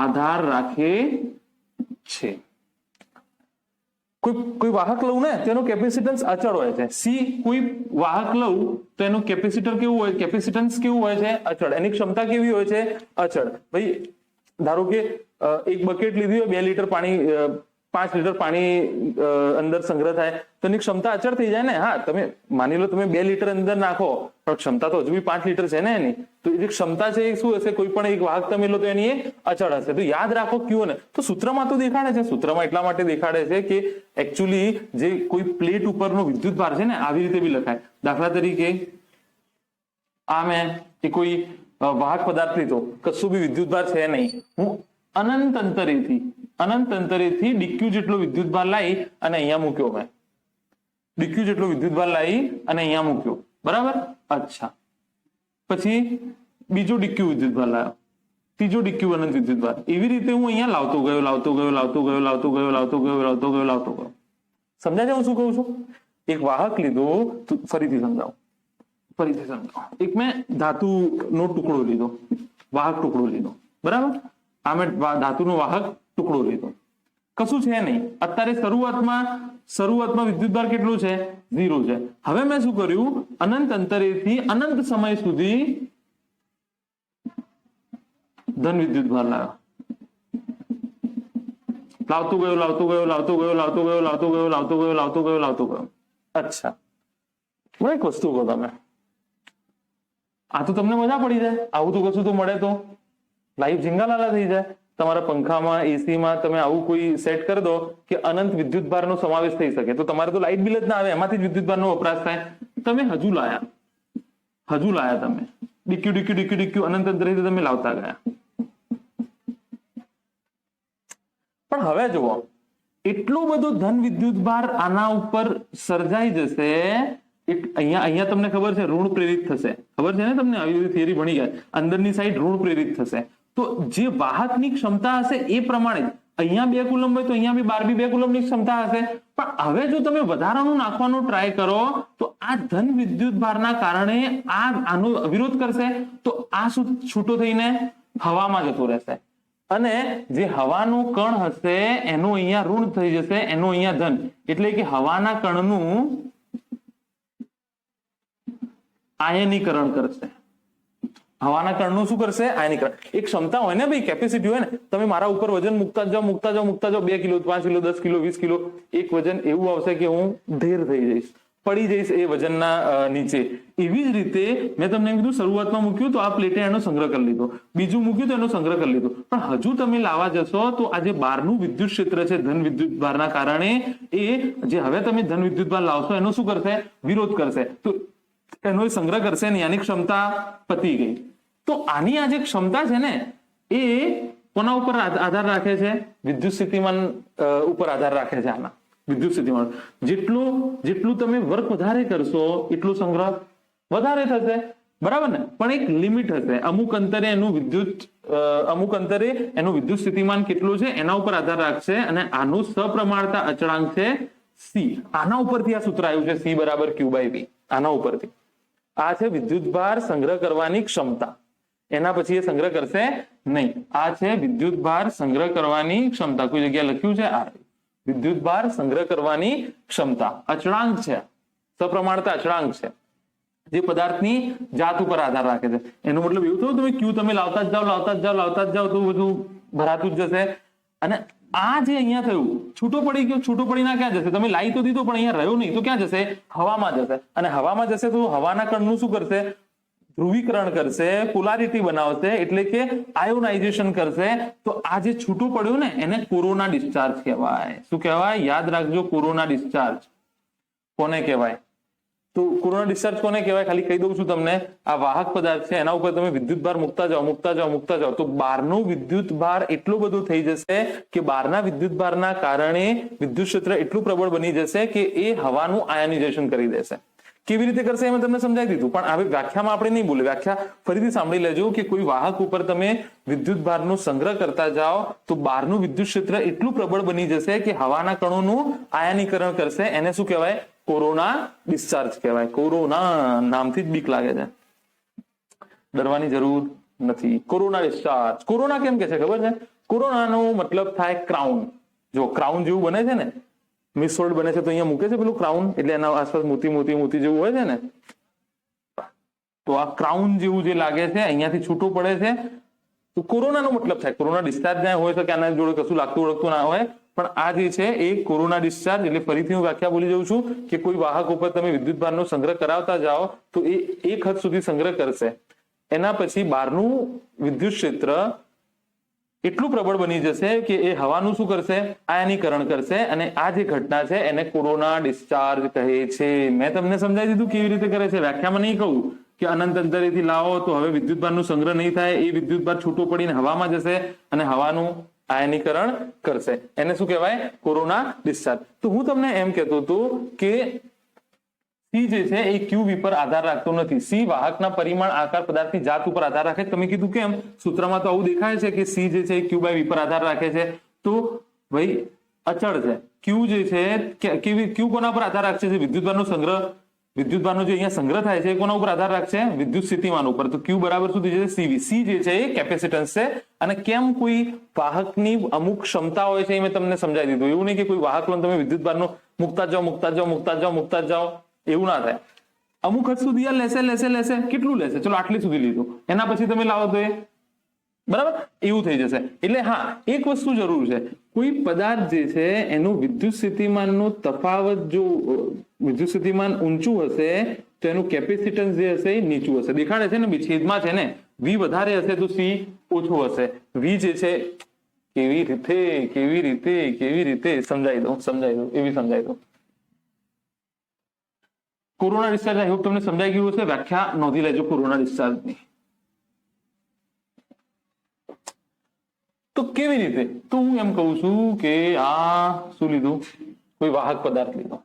આધાર રાખે છે. કોઈ વાહક લઉં ને તેનો કેપેસિટન્સ અચળ હોય છે. સી કોઈ વાહક લઉં તો એનું કેપેસિટર કેવું હોય? કેપેસિટન્સ કેવું હોય છે? અચળ. એની ક્ષમતા કેવી હોય છે? અચળ. ભાઈ ધારો કે એક બકેટ લીધી હોય, 2 લીટર પાણી, 5 લીટર પાણી અંદર સંગ્રહ થાય તો એની ક્ષમતા અચળ થઈ જાય ને. હા, તમે માની લો તમે 2 લીટર અંદર નાખો પણ ક્ષમતા તો હજુ બી 5 લીટર છે ને એની. તો એ જે ક્ષમતા છે એ શું હશે? કોઈ પણ એક વાહક તમે લો તો એની એ અચળ હશે. તો યાદ રાખો ક્યુ ને. તો સૂત્રમાં તો દેખાડે છે, સૂત્રમાં એટલા માટે દેખાડે છે કે એકચ્યુઅલી જે કોઈ પ્લેટ ઉપરનો વિદ્યુત ભાર છે ને આવી રીતે બી લખાય. દાખલા તરીકે આ મેં કે કોઈ વાહક પદાર્થ લીધો, કશું બી વિદ્યુત ભાર છે નહીં, હું અનંત અંતરેથી ડીક્યુ જેટલો વિદ્યુત ભાર લાવી અને અહીંયા મૂક્યો. મેં ડીક્યુ જેટલો વિદ્યુત ભાર લાવી અને અહીંયા મૂક્યો, બરાબર. અચ્છા, પછી બીજો ડીક્યુ વિદ્યુત ભાર લાવ્યો, ત્રીજો ડીક્યુ અનંત વિદ્યુત ભાર. એવી રીતે હું અહીંયા લાવતો ગયો. સમજાય છે હું શું કહું છું? એક વાહક લીધો, ફરીથી સમજાવો. એક મેં ધાતુનો ટુકડો લીધો, વાહક ટુકડો લીધો, બરાબર. આ મેં ધાતુનો વાહક ટુકડો લીધો, કશું છે નહીં. અત્યારે શરૂઆતમાં વિદ્યુતભાર કેટલું છે? 0 છે. હવે મેં શું કર્યું? અનંત અંતરેથી અનંત સમય સુધી ધન વિદ્યુતભાર લાવ્યો. લાવતો ગયો. અચ્છા, મને એક વસ્તુ કહો, તમે આ તો તમને મજા પડી જાય, આવું તો કશું તો મળે તો લાઈફ ઝીંગાલાલા થઈ જાય. તમારા પંખામાં, એસીમાં તમે આવું કોઈ સેટ કરી દો કે અનંત વિદ્યુતભારનો સમાવેશ થઈ શકે, તો તમારે તો લાઇટ બિલ જ ના આવે, એમાંથી જ વિદ્યુતભારનો વપરાશ થાય. તમે હજુ લાયા તમે ડીક્યુ અનંત અંતરેથી તમે લાવતા ગયા. પણ હવે જુઓ, એટલો બધો ધન વિદ્યુતભાર આના ઉપર સર્જાઈ જશે. અહીંયા તમને ખબર છે ઋણ પ્રેરિત થશે, ખબર છે ને તમને? આવી થિયરી ભણી ગયા. અંદરની સાઈડ ઋણ પ્રેરિત થશે, તો જે વાહકની ક્ષમતા હશે એ પ્રમાણે અહીંયા 2 કુલમ હોય તો અહીંયા બી 2 કુલમની ક્ષમતા હશે. પણ હવે જો તમે વધારાનું નાખવાનો ટ્રાય કરો તો આ ધન વિદ્યુતભારના કારણે આનો વિરોધ કરશે, તો આ શું છૂટો થઈને હવામાં જતો રહેશે, અને જે હવાનું કણ હશે એનું અહીંયા ઋણ થઈ જશે, એનું અહીંયા ધન. એટલે કે હવાના કણનું આયનીકરણ કરશે. હવાના કણનું શું કરશે? આયનીકરણ. એક ક્ષમતા હોય ને ભાઈ, કેપેસિટી હોય ને, તમે મારા ઉપર વજન મૂકતા જાઓ 2 કિલો, 5 કિલો, 10 કિલો, 20 કિલો, એક વજન એવું આવશે કે હું ઢેર થઈ જઈશ, પડી જઈશ એ વજનના નીચે. એવી જ રીતે મેં તમને કીધું, શરૂઆતમાં મૂક્યું તો આ પ્લેટે એનો સંગ્રહ કરી લીધો, બીજું મૂક્યું તો એનો સંગ્રહ કરી લીધો. પણ હજુ તમે લાવવા જશો તો આ જે બહારનું વિદ્યુત ક્ષેત્ર છે ધન વિદ્યુતભારના કારણે, એ જે હવે તમે ધન વિદ્યુતભાર લાવશો એનો શું કરશે? વિરોધ કરશે. તો એનો સંગ્રહ કરશે ને, આની ક્ષમતા પતી ગઈ. તો આની આ જે ક્ષમતા છે ને, એ કોના ઉપર આધાર રાખે છે? વિદ્યુત સ્થિતિમાન ઉપર આધાર રાખે છે. આના વિદ્યુત સ્થિતિમાન જેટલું તમે વર્ક વધારે કરશો એટલું સંગ્રહ વધારે થશે, બરાબર ને? પણ એક લિમિટ હશે, અમુક અંતરે એનું વિદ્યુત સ્થિતિમાન કેટલું છે એના ઉપર આધાર રાખશે. અને આનું સપ્રમાણતા અચળાંક છે સી. આના ઉપરથી આ સૂત્ર આવ્યું છે, સી બરાબર Q/V. આના ઉપરથી આ છે વિદ્યુતભાર સંગ્રહ કરવાની ક્ષમતા. એના પછી એ સંગ્રહ કરશે નહીં. આ છે વિદ્યુતભાર સંગ્રહ કરવાની ક્ષમતા. કોઈ જગ્યા લખ્યું છે આ વિદ્યુતભાર સંગ્રહ કરવાની ક્ષમતા અચળાંક છે, સપ્રમાણતા અચળાંક છે, જે પદાર્થની જાત ઉપર આધાર રાખે છે. એનો મતલબ એવું થયું, તમે ક્યુ તમે લાવતા જ જાઓ તો બધું ભરાતું જ જશે. અને આ જે અહીંયા થયું, છૂટો પડી ગયો, છૂટો પડીને ક્યાં જશે? તમે લાવી તો દીધો પણ અહીંયા રહ્યો નહીં, તો ક્યાં જશે? હવામાં જશે. અને હવામાં જશે તો હવાના કણનું શું કરશે? ધ્રુવીકરણ કરશે, પોલારિટી બનાવશે, એટલે કે આયોનાઇઝેશન કરશે. તો આ જે છૂટું પડ્યું ને એને કોરોના ડિસ્ચાર્જ કહેવાય. શું કહેવાય? યાદ રાખજો, કોરોના ડિસ્ચાર્જ કોને કહેવાય? તો કોરોના ડિસ્ચાર્જ કોને કહેવાય? ખાલી કહી દઉં છું તમને. આ વાહક પદાર્થ છે, એના ઉપર તમે વિદ્યુતભાર મૂકતા જાઓ તો બહારનો વિદ્યુતભાર એટલો બધો થઈ જશે કે બહારના વિદ્યુતભારના કારણે વિદ્યુત ક્ષેત્ર એટલું પ્રબળ બની જશે કે એ હવાનું આયનાઇઝેશન કરી દેશે. કેવી રીતે કરશે એ મેં તમને સમજાવી દીધું, પણ હવે વ્યાખ્યામાં આપણે નહીં બોલે. વ્યાખ્યા ફરીથી સાંભળી લેજો કે કોઈ વાહક ઉપર તમે વિદ્યુતભારનો સંગ્રહ કરતા જાઓ તો બહારનું વિદ્યુત ક્ષેત્ર એટલું પ્રબળ બની જશે કે હવાના કણોનું આયનીકરણ કરશે. એને શું કહેવાય? કોરોના ડિસ્ચાર્જ કહેવાય. કોરોના નામથી જ બીક લાગે છે, ડરવાની જરૂર નથી. Corona discharge. કોરોના કેમ કે છે ખબર છે? કોરોનાનો મતલબ થાય ક્રાઉન. જો ક્રાઉન જેવું બને છે ને, મિસફોલ્ડ બને છે તો અહીંયા મૂકે છે પેલું ક્રાઉન, એટલે એના આસપાસ મોતી જેવું હોય છે ને, તો આ ક્રાઉન જેવું જે લાગે છે, અહીંયાથી છૂટું પડે છે, તો કોરોનાનો મતલબ થાય. કોરોના ડિસ્ચાર્જ જ્યાં હોય તો કે આના જોડે કશું લાગતું ઓળખતું ના હોય, પણ આ જે છે એ કોરોના ડિસ્ચાર્જ. એટલે ફરીથી હું વ્યાખ્યા બોલી જઉં છું કે કોઈ વાહક ઉપર તમે વિદ્યુતભારનો સંગ્રહ કરાવતા જાઓ તો એ એક હદ સુધી સંગ્રહ કરશે. એના પછી બહારનું વિદ્યુત ક્ષેત્ર એટલું પ્રબળ બની જશે કે એ હવાનું શું કરશે? આયનીકરણ કરશે. અને આ જે ઘટના છે એને કોરોના ડિસ્ચાર્જ કહે છે. મેં તમને સમજાવી દીધું કેવી રીતે કરે છે. વ્યાખ્યામાં નહીં કહું કે અનંત અંતરેથી લાવો તો હવે વિદ્યુતભારનો સંગ્રહ નહીં થાય, એ વિદ્યુતભાર છૂટો પડીને હવામાં જશે અને હવાનું આયનીકરણ કરશે. એને શું કહેવાય? Corona discharge. તો હું તમને એમ કહેતો હતો કે સી જે છે એ Qv પર આધાર રાખતો નથી. સી વાહકના પરિમાણ, આકાર, પદાર્થની જાત ઉપર આધાર રાખે. તમે કીધું કેમ? સૂત્રમાં તો આવું દેખાય છે કે સી જે છે એ Q/V પર આધાર રાખે છે. તો ભાઈ અચળ છે. ક્યુ જે છે કેવી ક્યુ કોના પર આધાર રાખશે? વિદ્યુતભારનો સંગ્રહ, વિદ્યુતભારનો જે અહીંયા સંગ્રહ થાય છે એ કોના ઉપર આધાર રાખશે? વિદ્યુત સ્થિતિમાન ઉપર. તો ક્યુ બરાબર શું થઈ જશે? સીવી. સી જે છે એ કેપેસિટન્સ છે. અને કેમ કોઈ વાહકની અમુક ક્ષમતા હોય છે એ મેં તમને સમજાવી દીધું. એવું નહીં કે કોઈ વાહક તમે વિદ્યુતભારનો મૂકતા જ જાઓ, એવું ના થાય. અમુક હદ સુધી લેશે. કેટલું લેશે? ચલો આટલી સુધી લીધું, એના પછી તમે લાવો તો એ બરાબર એવું થઈ જશે. એટલે હા, એક વસ્તુ જરૂર છે, કોઈ પદાર્થ જે છે એનું વિદ્યુત સ્થિતિમાનનો તફાવત, જો વિદ્યુત સ્થિતિમાન ઊંચું હશે તો એનું કેપેસિટન્સ જે હશે એ નીચું હશે. દેખાડે છે ને, છેદમાં છે ને, વી વધારે હશે તો સી ઓછું હશે. વી જે છે કેવી રીતે સમજાવી દઉં એવી સમજાવી દઉં. કોરોના ડિસ્ચાર્જ આઈ હોપ તમને સમજાઈ ગયું હશે. વ્યાખ્યા નોંધી લેજો કોરોના ડિસ્ચાર્જની. તો કેવી રીતે? તો હું એમ કહું છું કે આ શું લીધું? કોઈ વાહક પદાર્થ લીધો.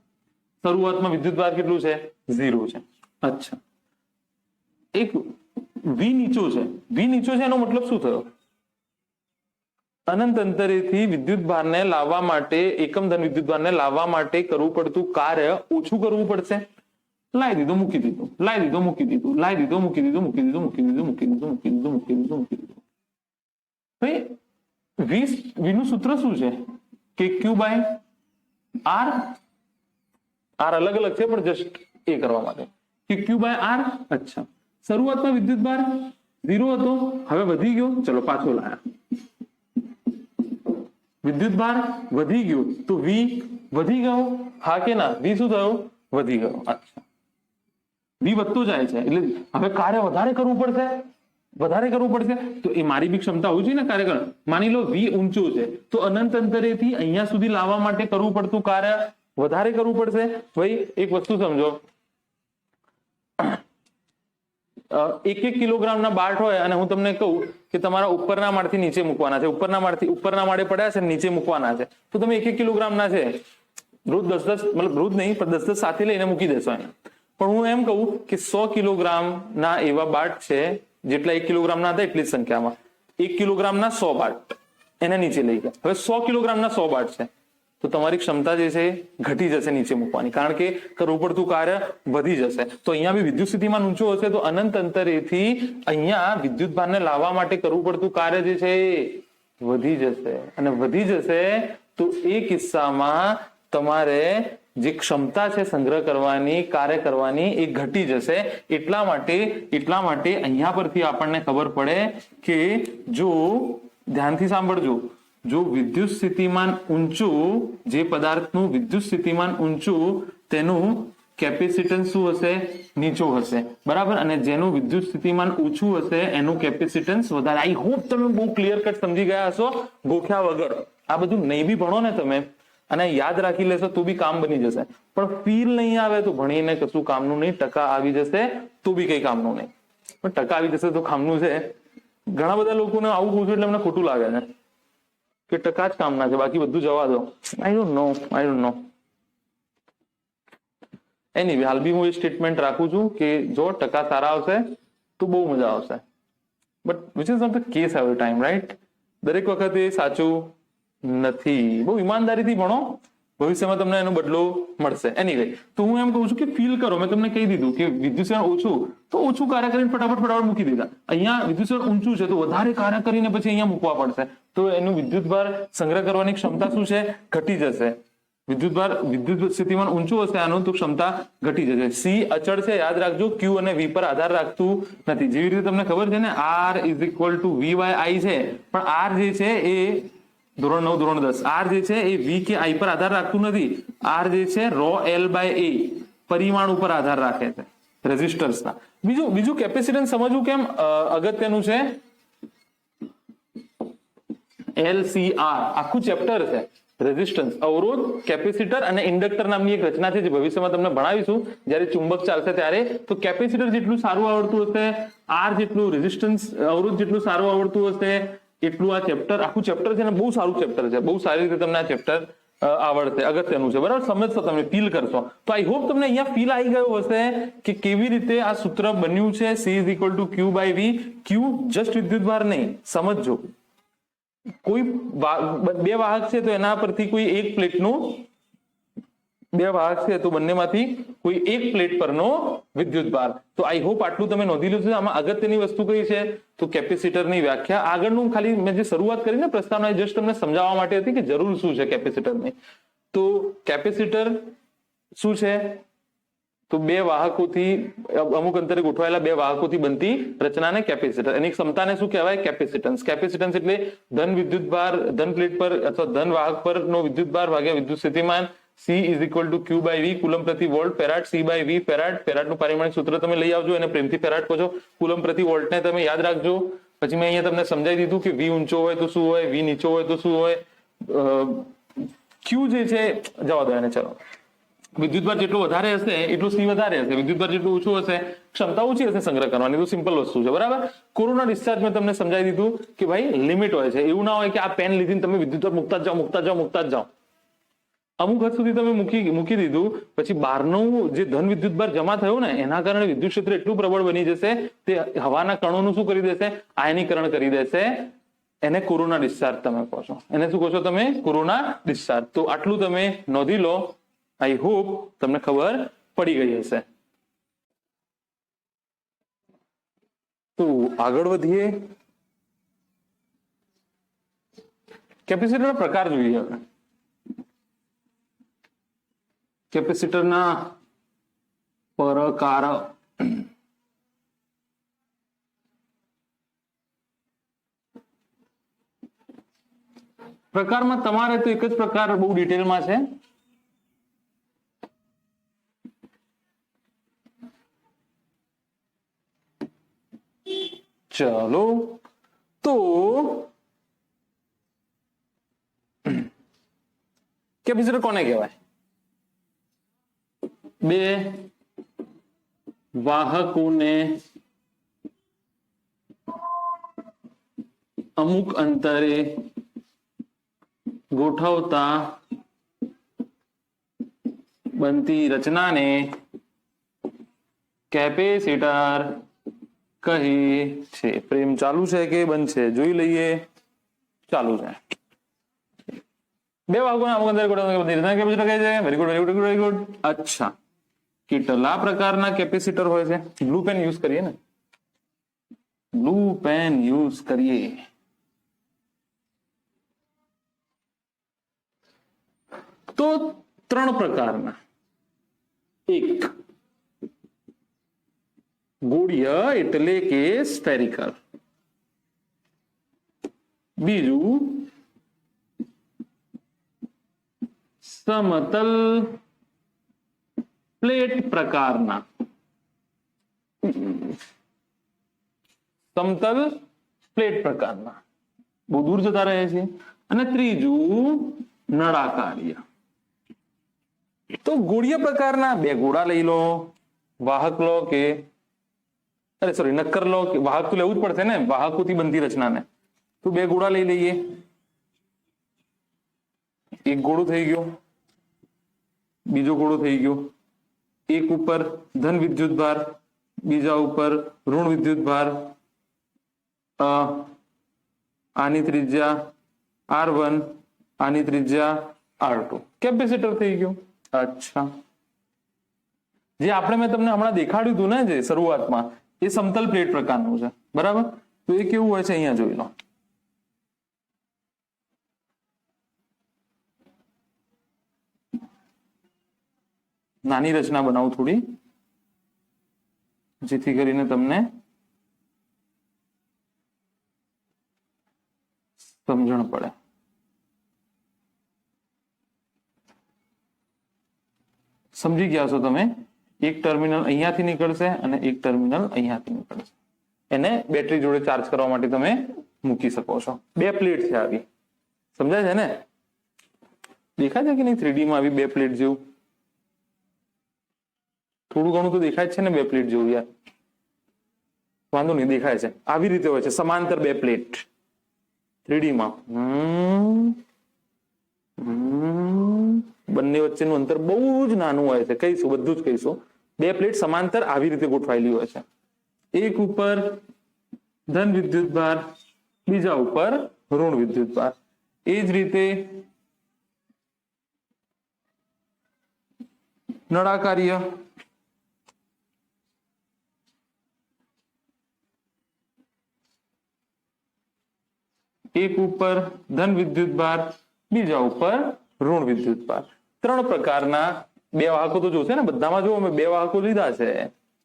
શરૂઆતમાં વિદ્યુતભાર કેટલું છે? 0 છે. અચ્છા, એક વી નીચો છે. વી નીચો છે એનો મતલબ શું થયો? અનંત અંતરેથી વિદ્યુતભારને લાવવા માટે, એકમ ધન વિદ્યુતભારને લાવવા માટે કરવું પડતું કાર્ય ઓછું કરવું પડશે. લાવી દીધું, મૂકી દીધું, લાવી દીધું, મૂકી દીધું, લાવી દીધું, મૂકી દીધું, મૂકી દીધું, મૂકી દીધું, મૂકી દીધું, મૂકી દીધું, મૂકી દીધું, મૂકી દીધું. ભાઈ વી નું સૂત્ર શું છે? કે ક્યુ બાય આર. આર અલગ અલગ છે પણ જસ્ટ એ કરવા માટે કે ક્યુ બાય આર. અચ્છા, શરૂઆતમાં વિદ્યુતભાર 0 હતો, હવે વધી ગયો. ચલો પાછો લાયા. વિદ્યુતભાર વધી ગયો તો વી વધી ગયો, હા કે ના? વી શું થયો? વધી ગયો. અચ્છા, વી વધતો જાય છે એટલે હવે કાર્ય વધારે કરવું પડશે. તો એ મારી બી ક્ષમતા હોવી જોઈએ ને કાર્ય કરવા. માની લો વી ઊંચો છે તો અનંત અંતરેથી અહીંયા સુધી લાવવા માટે કરવું પડતું કાર્ય વધારે કરવું પડશે. ભાઈ એક વસ્તુ સમજો, 1 કિલોગ્રામના બાટ હોય અને હું તમને કહું કે તમારા ઉપરના માળથી નીચે મૂકવાના છે, ઉપરના માળે પડ્યા છે, નીચે મૂકવાના છે, તો તમે 1 કિલોગ્રામના છે રોજ 10 મતલબ રોજ નહીં પણ 10 સાથે લઈને મૂકી દેશો એને. પણ હું એમ કહું કે 100 કિલોગ્રામના એવા બાટ છે જેટલા 1 કિલોગ્રામના હતા એટલી જ સંખ્યામાં, 1 કિલોગ્રામના 100 બાટ એને નીચે લઈ ગયા. હવે 100 કિલોગ્રામના 100 બાટ છે તો તમારી ક્ષમતા જે છે ઘટી જશે નીચે મૂકવાની, કારણ કે કરવું પડતું કાર્ય વધી જશે. તો અહીંયા બી વિદ્યુત સ્થિતિમાન ઊંચું હશે તો અનંત અંતરેથી અહીંયા વિદ્યુતભારને લાવવા માટે કરવું પડતું કાર્ય જે છે વધી જશે. અને વધી જશે તો એ કિસ્સામાં તમારે જે ક્ષમતા છે સંગ્રહ કરવાની, કાર્ય કરવાની, એ ઘટી જશે. એટલા માટે અહીંયા પરથી આપણને ખબર પડે કે જો ધ્યાનથી સાંભળજો, જો વિદ્યુત સ્થિતિમાન ઊંચું, જે પદાર્થનું વિદ્યુત સ્થિતિમાન ઊંચું તેનું કેપેસિટન્સ શું હશે? નીચું હશે. બરાબર. અને જેનું વિદ્યુત સ્થિતિમાન ઊંચું હશે એનું કેપેસિટન્સ વધારે. આઈ હોપ તમે બહુ ક્લિયર કટ સમજી ગયા હશો ગોખ્યા વગર. આ બધું નહીં બી ભણો ને તમે અને યાદ રાખી લેશો તો બી કામ બની જશે, પણ ફીલ નહીં આવે તો ભણીને કશું કામનું નહીં. ટકા આવી જશે તો બી કઈ કામનું નહીં, પણ ટકા આવી જશે તો કામનું છે. ઘણા બધા લોકોને આવું પૂછ્યું એટલે મને ખોટું લાગે છે કે ટકા જ કામના છે, બાકી બધું જવા દો. I don't know. એનીવે હાલ બી હું એ સ્ટેટમેન્ટ રાખું છું કે જો ટકા સારા આવશે તો બહુ મજા આવશે, but which is not the case every time, right? દરેક વખતે સાચું નથી. બહુ ઈમાનદારીથી ભણો, ભવિષ્યમાં તમને એનો બદલો મળશે. એનીવે તો હું એમ કહું છું કે ફીલ કરો. મેં તમને કહી દીધું કે વિદ્યુત ઓછું તો ઓછું કાર્ય કરીને ફટાફટ મૂકી દીધા. અહીંયા વિદ્યુત ઊંચું છે તો વધારે કાર્ય કરીને પછી અહીંયા મૂકવા પડશે, તો એનું વિદ્યુતભાર સંગ્રહ કરવાની ક્ષમતા શું છે? ઘટી જશે. વિદ્યુત સ્થિતિમાન ઊંચું હશે આનું તો ક્ષમતા ઘટી જશે. સી અચળ છે, યાદ રાખજો. ક્યુ અને વી પર આધાર રાખતું નથી. જેવી રીતે તમને ખબર છે ને R is equal to V by I છે, પણ આર જે છે એ ધોરણ 9 ધોરણ 10 આર જે છે એ વી કે આઈ પર આધાર રાખતું નથી. આર જે છે રો એલ બાય એ પરિમાણ ઉપર આધાર રાખે છે રેઝિસ્ટન્સના. બીજું કેપેસિટન્સ સમજવું કેમ અગત્યનું છે. LCR આખું ચેપ્ટર છે. રેઝિસ્ટન્સ, અવરોધ, કેપેસિટર અને ઇન્ડક્ટર નામની એક રચના છે જે ભવિષ્યમાં તમને ભણાવીશું જ્યારે ચુંબક ચાલશે ત્યારે. તો કેપેસિટર જેટલું સારું આવડતું હશે, આર જેટલું રેઝિસ્ટન્સ અવરોધ જેટલું સારું આવડતું હશે, એટલું આ ચેપ્ટર, આખું ચેપ્ટર છે ને બહુ સારું ચેપ્ટર છે. બહુ સારી રીતે તમને આ ચેપ્ટર આવડશે. અગત્યનું છે. બરાબર, સમજશો તમે, ફીલ કરશો. તો આઈ હોપ તમને અહીંયા ફીલ આવી ગયો હશે કે કેવી રીતે આ સૂત્ર બન્યું છે. C is equal to Q by V. Q just વિદ્યુતભાર નહીં, સમજજો. કોઈ બે વાહક છે તો એના પરથી કોઈ એક પ્લેટનું, બે વાહક છે તો બંનેમાંથી કોઈ એક પ્લેટ પરનો વિદ્યુત ભાર. તો આઈ હોપ આટલું તમે નોંધી લીધું છે. આમાં અગત્યની વસ્તુ કઈ છે તો કેપેસિટરની વ્યાખ્યા. આગળનું ખાલી મેં જે શરૂઆત કરીને પ્રસ્તાવના જસ્ટ તમને સમજાવવા માટે હતી કે જરૂર શું છે કેપેસિટરની. તો કેપેસિટર શું છે તો બે વાહકોથી અમુક અંતરે ગોઠવાયેલા બે વાહકોથી બનતી રચનાને કેપેસિટર. એની ક્ષમતાને શું કહેવાય કેપેસિટન્સ. કેપેસિટન્સ એટલે ધન વિદ્યુત ભાર ધન પ્લેટ પર અથવા ધન વાહક પરનો વિદ્યુત ભાર ભાગ્યા વિદ્યુત સ્થિતિમાન. C is equal to Q by V coulomb પ્રતિ volt farad. C by V farad. ફેરાડનું પારિમાણિક સૂત્ર તમે લઈ આવજો અને પ્રેમથી ફેરાડ કહો છો. કુલમ પ્રતિ વોલ્ટને તમે યાદ રાખજો. પછી મેં અહીંયા તમને સમજાવી દીધું કે V ઊંચો હોય તો શું હોય, V નીચો હોય તો શું હોય. Q જે છે જવા દો એને. ચલો, વિદ્યુતભાર જેટલો વધારે હશે એટલું C વધારે હશે, વિદ્યુતભાર જેટલું ઓછું હશે ક્ષમતા ઓછી હશે સંગ્રહ કરવાની. તો સિમ્પલ વસ્તુ છે, બરાબર. કોરોના ડિસ્ચાર્જ મેં તમને સમજાવી દીધું કે ભાઈ લિમિટ હોય છે. એવું ના હોય કે આ પેન લીધીને તમે વિદ્યુતભાર મુકતા જ જાઓ. અમુક હદ સુધી તમે મૂકી દીધું પછી બહારનું જે ધન વિદ્યુત ભાર જમા થયો ને એના કારણે વિદ્યુત ક્ષેત્ર એટલું પ્રબળ બની જશે તે હવાના કણોનું શું કરી દેશે, આયનીકરણ કરી દેશે. એને કોરોના ડિસ્ચાર્જ તમે કહો છો. એને શું કહો છો તમે? Corona discharge. તો આટલું તમે નોંધી લો. આઈ હોપ તમને ખબર પડી ગઈ હશે. તો આગળ વધીએ. કેપેસિટરના પ્રકાર જોઈએ હવે. કેપેસિટરના પ્રકાર. પ્રકારમાં તમારે તો એક જ પ્રકાર બહુ ડિટેલમાં છે. ચલો તો કેપેસિટર કોને કહેવાય? બે વાહકોને અમુક અંતરે ગોઠવતા બનતી રચનાને કેપેસિટર કહે છે. પ્રેમ ચાલુ છે કે બંધ છે જોઈ લઈએ. ચાલુ છે. બે વાહકોને અમુક અંતરે ગોઠવતા બનતી રચના કેપેસિટર કહે છે. Very good, very good, very good. અચ્છા, કેટલા પ્રકારના કેપેસિટર હોય છે? બ્લુ પેન યુઝ કરીએ ને, બ્લુ પેન યુઝ કરીએ. તો ત્રણ પ્રકારના. એક ગોળીય એટલે કે સ્ફેરિકલ. બીજું સમતલ પ્લેટ પ્રકારના. સમતલ પ્લેટ પ્રકારના બહુ દૂર જતા રહે છે. અને ત્રીજું નળાકારીય. તો ગોળીય પ્રકારના બે ગોળા લઈ લો, વાહક લો કે નક્કર લો કે વાહક તો લેવું જ પડશે ને વાહકોથી બનતી રચનાને. તો બે ગોળા લઈ લઈએ. એક ગોળો થઈ ગયો, બીજો ગોળો થઈ ગયો. એક ઉપર ધન વિદ્યુત ભાર, બીજા ઉપર ઋણ વિદ્યુત ભાર. આની ત્રિજ્યા R1, આની ત્રિજ્યા R2. કેપેસિટર થઈ ગયું. અચ્છા, જે આપણે મેં તમને હમણાં દેખાડ્યું હતું ને જે શરૂઆતમાં, એ સમતલ પ્લેટ પ્રકારનું છે, બરાબર. તો એ કેવું હોય છે અહીંયા જોઈ લો. નાની રચના બનાવું થોડી, જેથી કરીને તમને સમજણ પડે. સમજી ગયા છો તમે? એક ટર્મિનલ અહીંયાથી નીકળશે અને એક ટર્મિનલ અહીંયાથી નીકળશે. એને બેટરી જોડે ચાર્જ કરવા માટે તમે મૂકી શકો છો. બે પ્લેટ છે આવી, સમજાય છે ને? દેખાય છે કે નહીં 3D માં આવી બે પ્લેટ જેવું? થોડું ઘણું તો દેખાય છે ને બે પ્લેટ જેવું યાર. વાંધો નહીં, દેખાય છે. આવી રીતે હોય છે સમાંતર બે પ્લેટ 3D માં. બંને વચ્ચેનું અંતર બહુ જ નાનું હોય છે. કહીશું, બધું જ કહીશું. બે પ્લેટ સમાંતર આવી રીતે ગોઠવાયેલી હોય છે. એક ઉપર ધન વિદ્યુત ભાર, બીજા ઉપર ઋણ વિદ્યુતભાર. એ જ રીતે નળાકાર્ય એક ઉપર ધન વિદ્યુતભાર, બીજા ઉપર ઋણ વિદ્યુતભાર. ત્રણ પ્રકારના બે વાહકો તો જોશે ને બધામાં. જો અમે બે વાહકો લીધા છે,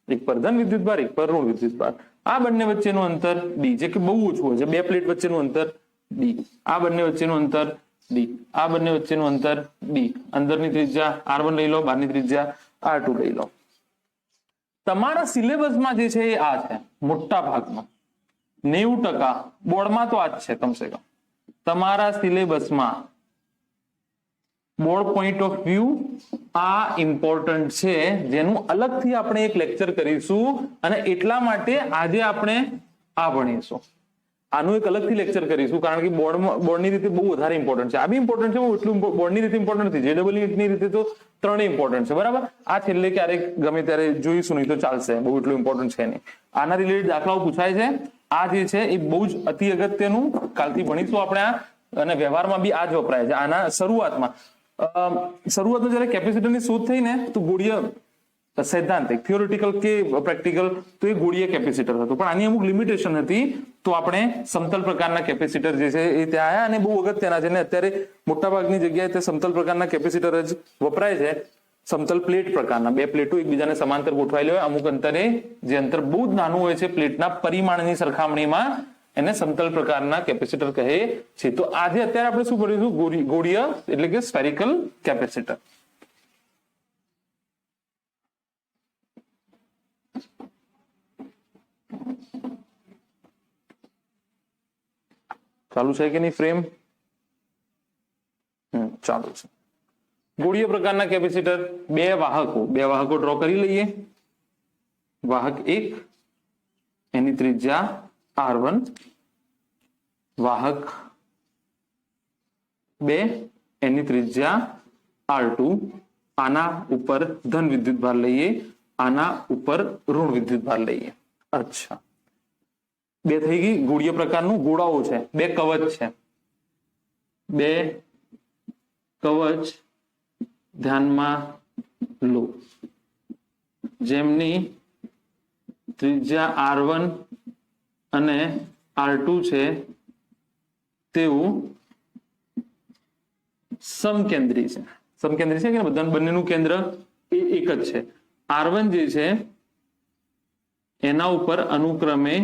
એક પર ધન વિદ્યુતભાર, એક પર ઋણ વિદ્યુતભાર. આ બંને વચ્ચેનું અંતર ડી, જે કે બહુ ઓછું હોય છે. બે પ્લેટ વચ્ચેનું અંતર ડી, આ બંને વચ્ચેનું અંતર ડી, આ બંને વચ્ચેનું અંતર ડી. અંદરની ત્રિજ્યા R1 લઈ લો, બહારની ત્રિજ્યા R2 લઈ લો. તમારા સિલેબસમાં જે છે એ આ છે મોટા ભાગમાં. 90% બોર્ડમાં તો આ જ છે. કમસે કમ તમારા સિલેબસમાં બોર્ડ પોઈન્ટ ઓફ વ્યૂ આ ઇમ્પોર્ટન્ટ છે, જેનું અલગથી આપણે એક લેક્ચર કરીશું. અને એટલા માટે આજે આપણે આ ભણીશું. આનું એક અલગથી લેક્ચર કરીશું, કારણ કે બોર્ડની રીતે બહુ વધારે ઇમ્પોર્ટન્ટ છે. આ બી ઇમ્પોર્ટન્ટ છે, એટલું બોર્ડની રીતે ઇમ્પોર્ટન્ટ નથી. JEE ની રીતે તો ત્રણેય ઇમ્પોર્ટન્ટ છે, બરાબર. આ છેલ્લે ક્યારેક ગમે ત્યારે જોઈશું, નહીં તો ચાલશે. બહુ એટલું ઇમ્પોર્ટન્ટ છે નહીં. આના રિલેટેડ દાખલાઓ પૂછાય છે. આ જે છે એ બહુ જ અતિ અગત્યનું કાલથી ભણીશું આપણે આ. અને વ્યવહારમાં બી આ જ વપરાય છે. આના શરૂઆતમાં જયારે કેપેસિટરની શોધ થઈ ને, તો ગોળીય સૈદ્ધાંતિક થિયોરિટિકલ કે પ્રેક્ટિકલ, તો એ ગોળીય કેપેસિટર હતું. પણ આની અમુક લિમિટેશન હતી, તો આપણે સમતલ પ્રકારના કેપેસિટર જે છે એ ત્યાં આવ્યા અને બહુ અગત્યના છે. ને અત્યારે મોટાભાગની જગ્યાએ તે સમતલ પ્રકારના કેપેસિટર જ વપરાય છે. સમતલ પ્લેટ પ્રકારના બે પ્લેટો એકબીજાને સમાંતર ગોઠવાયેલી હોય, અમુક અંતરે, જે અંતર બહુ જ નાનું હોય છે પ્લેટના પરિમાણની સરખામણીમાં, એને સમતલ પ્રકારના કેપેસિટર કહે છે. તો આજે અત્યારે આપણે શું કરીશું? ગોળીય એટલે કે સ્ફેરિકલ કેપેસિટર. ચાલુ છે કે નહીં ફ્રેમ? ચાલુ છે. ગોળીય પ્રકારના કેપેસિટર, બે વાહકો ડ્રો કરી લઈએ. વાહક 1, એની ત્રિજ્યા R1. વાહક 2, એની ત્રિજ્યા R2. આના ઉપર ધન વિદ્યુતભાર લઈએ, આના ઉપર ઋણ વિદ્યુતભાર લઈએ. અચ્છા, બે થઈ ગઈ. ગોળીય પ્રકારનું ગોળાઓ છે, બે કવચ છે. બે કવચ ધ્યાનમાં લો, જેમની ત્રિજ્યા R1 અને R2 છે. તેવું સમકેન્દ્રી છે. સમકેન્દ્રી છે કે બંનેનું કેન્દ્ર એ એક જ છે. R1 જે છે એના ઉપર અનુક્રમે